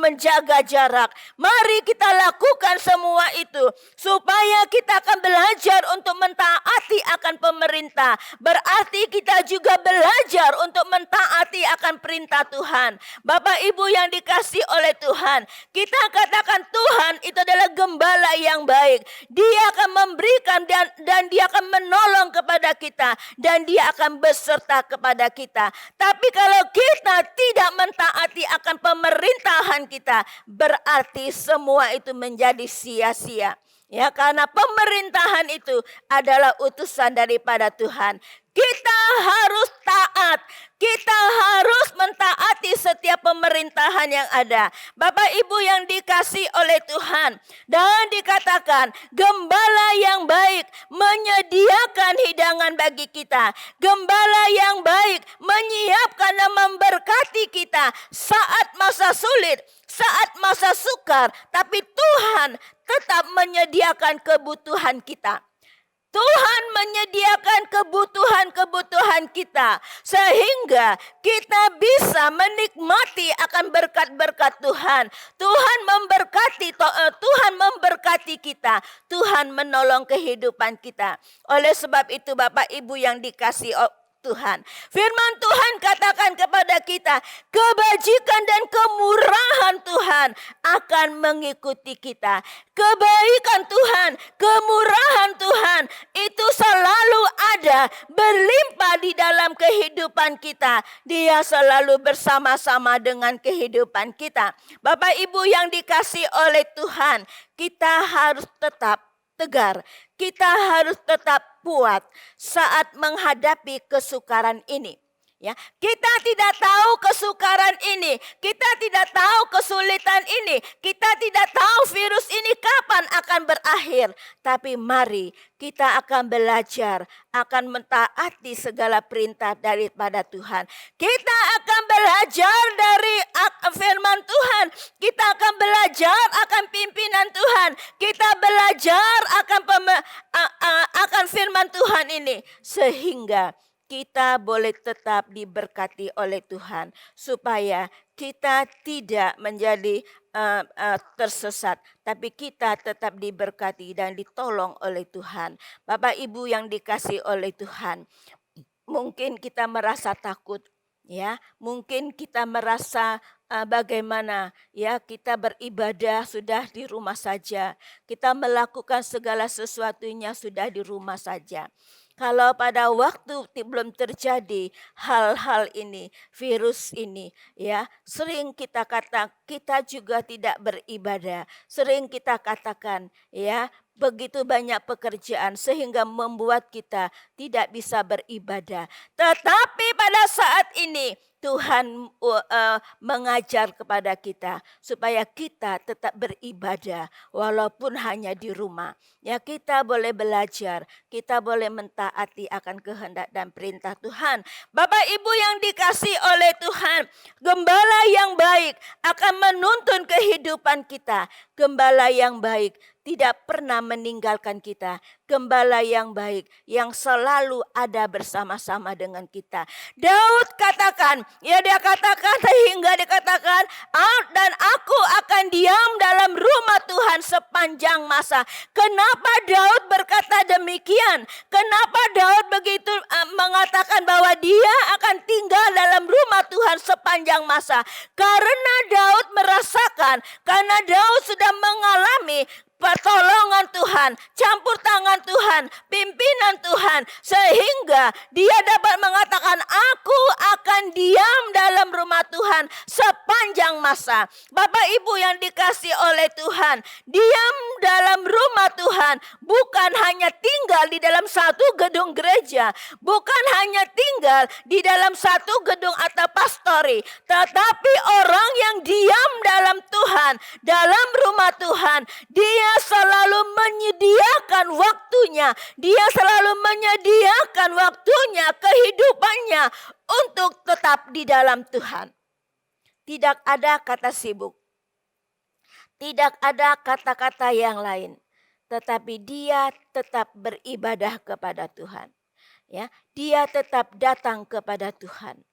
menjaga jarak, mari kita lakukan semua itu supaya kita akan belajar untuk mentaati akan pemerintah. Berarti kita juga belajar untuk mentaati akan perintah Tuhan. Bapak Ibu yang dikasih oleh Tuhan, kita katakan Tuhan itu adalah gembala yang baik. Dia akan memberikan dan Dia akan menolong kepada kita dan Dia akan beserta kepada kita. Tapi kalau kita tidak mentaati akan pemerintahan kita, berarti semua itu menjadi sia-sia. Ya, karena pemerintahan itu adalah utusan daripada Tuhan. Kita harus taat. Kita harus mentaati setiap pemerintahan yang ada. Bapak Ibu yang dikasih oleh Tuhan. Dan dikatakan gembala yang baik menyediakan hidangan bagi kita. Gembala yang baik menyiapkan dan memberkati kita saat masa sulit, saat masa sukar. Tapi Tuhan tetap menyediakan kebutuhan kita. Tuhan menyediakan kebutuhan-kebutuhan kita sehingga kita bisa menikmati akan berkat-berkat Tuhan. Tuhan memberkati kita. Tuhan menolong kehidupan kita. Oleh sebab itu Bapak Ibu yang dikasihi Tuhan, firman Tuhan katakan kepada kita, kebajikan dan kemurahan Tuhan akan mengikuti kita. Kebaikan Tuhan, kemurahan Tuhan itu selalu ada, berlimpah di dalam kehidupan kita. Dia selalu bersama-sama dengan kehidupan kita. Bapak Ibu yang dikasihi oleh Tuhan, kita harus tetap tegar. Kita harus tetap kuat saat menghadapi kesukaran ini. Ya, kita tidak tahu kesukaran ini, kita tidak tahu kesulitan ini, kita tidak tahu virus ini kapan akan berakhir. Tapi mari kita akan belajar, akan mentaati segala perintah daripada Tuhan. Kita akan belajar dari firman Tuhan, kita akan belajar akan pimpinan Tuhan, kita belajar akan firman Tuhan ini sehingga kita boleh tetap diberkati oleh Tuhan supaya kita tidak menjadi tersesat, tapi kita tetap diberkati dan ditolong oleh Tuhan. Bapak Ibu yang dikasihi oleh Tuhan, mungkin kita merasa takut, ya, mungkin kita merasa bagaimana, ya, kita beribadah sudah di rumah saja, kita melakukan segala sesuatunya sudah di rumah saja. Kalau pada waktu belum terjadi hal-hal ini, virus ini, ya, sering kita juga tidak beribadah. Sering kita katakan, ya, begitu banyak pekerjaan sehingga membuat kita tidak bisa beribadah. Tetapi pada saat ini Tuhan mengajar kepada kita supaya kita tetap beribadah walaupun hanya di rumah. Ya, kita boleh belajar, kita boleh mentaati akan kehendak dan perintah Tuhan. Bapak Ibu yang dikasihi oleh Tuhan, gembala yang baik akan menuntun kehidupan kita. Gembala yang baik tidak pernah meninggalkan kita. Gembala yang baik yang selalu ada bersama-sama dengan kita. Daud katakan, ya, dia katakan sehingga dikatakan, dan aku akan diam dalam rumah Tuhan sepanjang masa. Kenapa Daud berkata demikian? Kenapa Daud begitu mengatakan bahwa dia akan tinggal dalam rumah Tuhan sepanjang masa? Karena Daud merasakan, karena Daud sudah mengalami pertolongan Tuhan, campur tangan Tuhan, pimpinan Tuhan, sehingga dia dapat mengatakan, aku akan diam dalam rumah Tuhan sepanjang masa. Bapak Ibu yang dikasihi oleh Tuhan, diam dalam rumah Tuhan bukan hanya tinggal di dalam satu gedung gereja, bukan hanya tinggal di dalam satu gedung atau pastori, tetapi orang yang diam dalam Tuhan, dalam rumah Tuhan, dia selalu menyediakan waktunya. Dia selalu menyediakan waktunya, kehidupannya untuk tetap di dalam Tuhan. Tidak ada kata sibuk. Tidak ada kata-kata yang lain. Tetapi dia tetap beribadah kepada Tuhan. Ya, dia tetap datang kepada Tuhan.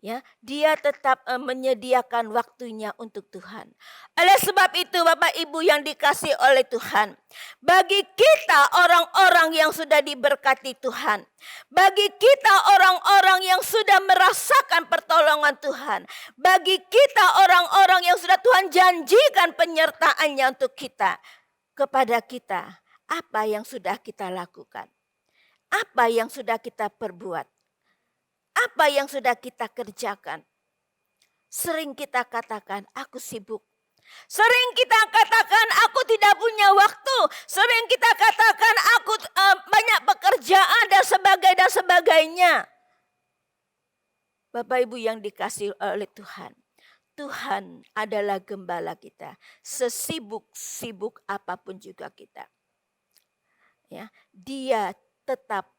Ya, dia tetap menyediakan waktunya untuk Tuhan. Oleh sebab itu Bapak Ibu yang dikasihi oleh Tuhan, bagi kita orang-orang yang sudah diberkati Tuhan, bagi kita orang-orang yang sudah merasakan pertolongan Tuhan, bagi kita orang-orang yang sudah Tuhan janjikan penyertaannya untuk kita, kepada kita, apa yang sudah kita lakukan? Apa yang sudah kita perbuat? Apa yang sudah kita kerjakan? Sering kita katakan, aku sibuk. Sering kita katakan, aku tidak punya waktu. Sering kita katakan, aku banyak pekerjaan dan sebagainya. Bapak Ibu yang dikasihi oleh Tuhan, Tuhan adalah gembala kita. Sesibuk-sibuk apapun juga kita. Ya, Dia tetap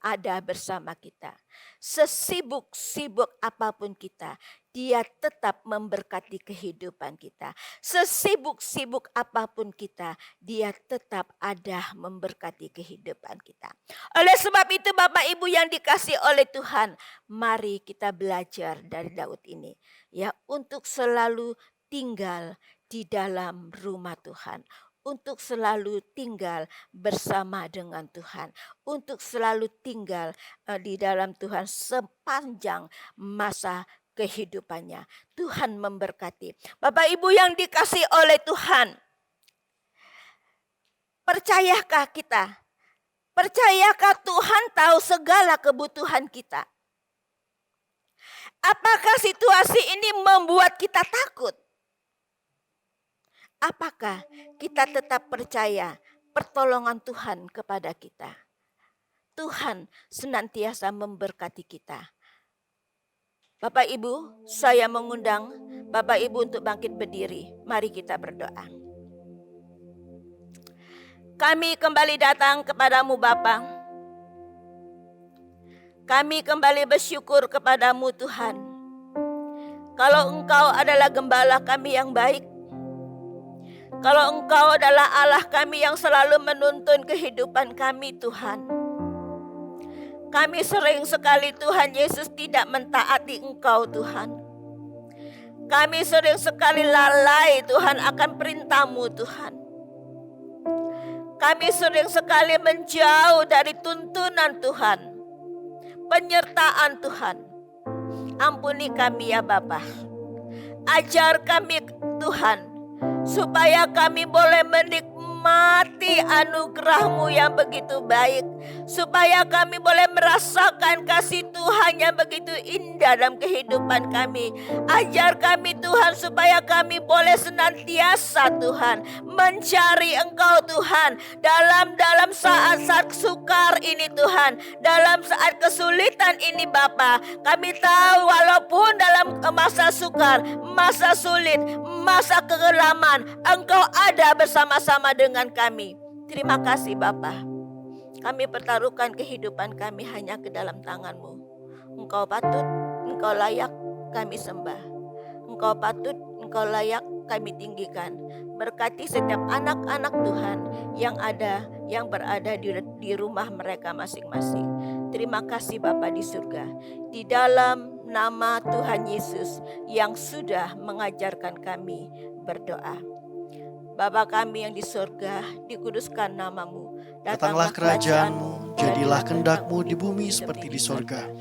ada bersama kita. Sesibuk-sibuk apapun kita, Dia tetap memberkati kehidupan kita. Sesibuk-sibuk apapun kita, Dia tetap ada memberkati kehidupan kita. Oleh sebab itu Bapak Ibu yang dikasihi oleh Tuhan, mari kita belajar dari Daud ini. Ya, untuk selalu tinggal di dalam rumah Tuhan. Untuk selalu tinggal bersama dengan Tuhan. Untuk selalu tinggal di dalam Tuhan sepanjang masa kehidupannya. Tuhan memberkati. Bapak Ibu yang dikasihi oleh Tuhan. Percayakah kita? Percayakah Tuhan tahu segala kebutuhan kita? Apakah situasi ini membuat kita takut? Apakah kita tetap percaya pertolongan Tuhan kepada kita? Tuhan senantiasa memberkati kita. Bapak Ibu, saya mengundang Bapak Ibu untuk bangkit berdiri. Mari kita berdoa. Kami kembali datang kepadamu Bapa. Kami kembali bersyukur kepadamu Tuhan. Kalau Engkau adalah gembala kami yang baik. Kalau Engkau adalah Allah kami yang selalu menuntun kehidupan kami Tuhan. Kami sering sekali Tuhan Yesus tidak mentaati Engkau Tuhan. Kami sering sekali lalai Tuhan akan perintah-Mu Tuhan. Kami sering sekali menjauh dari tuntunan Tuhan. Penyertaan Tuhan. Ampuni kami ya Bapa. Ajar kami Tuhan. Supaya kami boleh menikmati anugerah-Mu yang begitu baik. Supaya kami boleh merasakan kasih Tuhan yang begitu indah dalam kehidupan kami. Ajar kami Tuhan supaya kami boleh senantiasa Tuhan mencari Engkau Tuhan. Dalam saat-saat sukar ini Tuhan. Dalam saat kesulitan ini Bapa. Kami tahu walaupun dalam masa sukar, masa sulit, masa kegelapan, Engkau ada bersama-sama dengan kami. Terima kasih Bapa. Kami pertaruhkan kehidupan kami hanya ke dalam tangan-Mu. Engkau patut, Engkau layak kami sembah. Engkau patut, Engkau layak kami tinggikan. Berkati setiap anak-anak Tuhan yang berada di rumah mereka masing-masing. Terima kasih Bapa di surga. Di dalam nama Tuhan Yesus yang sudah mengajarkan kami berdoa. Bapa kami yang di surga, dikuduskan nama-Mu. Datanglah kerajaan-Mu, jadilah kehendak-Mu di bumi seperti di surga.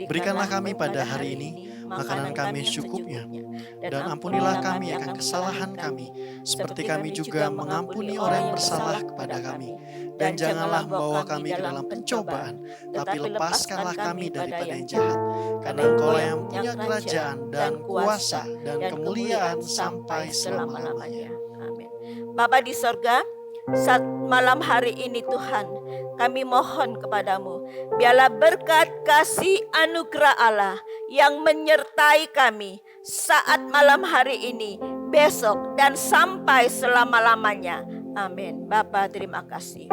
Berikanlah kami pada hari ini makanan kami secukupnya. Dan ampunilah kami akan kesalahan kami, seperti kami juga mengampuni orang yang bersalah kepada kami. Dan janganlah membawa kami ke dalam pencobaan, tapi lepaskanlah kami daripada yang jahat. Karena Engkau yang punya kerajaan dan kuasa dan kemuliaan sampai selama-lamanya. Amin. Bapa di sorga, saat malam hari ini Tuhan, kami mohon kepadamu, biarlah berkat kasih anugerah Allah yang menyertai kami saat malam hari ini, besok dan sampai selama-lamanya. Amin. Bapa terima kasih.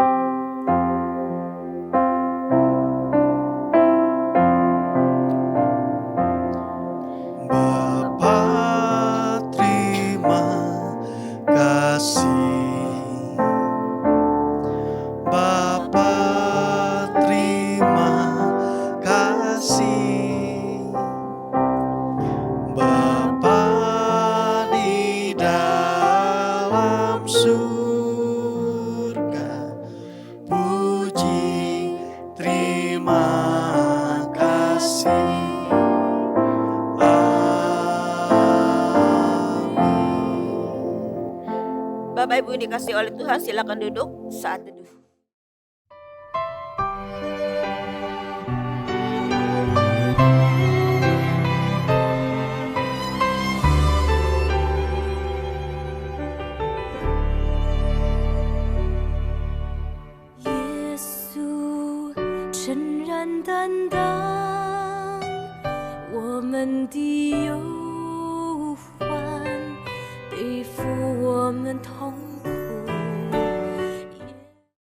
Bapak Ibu dikasih oleh Tuhan, silakan duduk saat teduh. Yesus 诚然担当我们的忧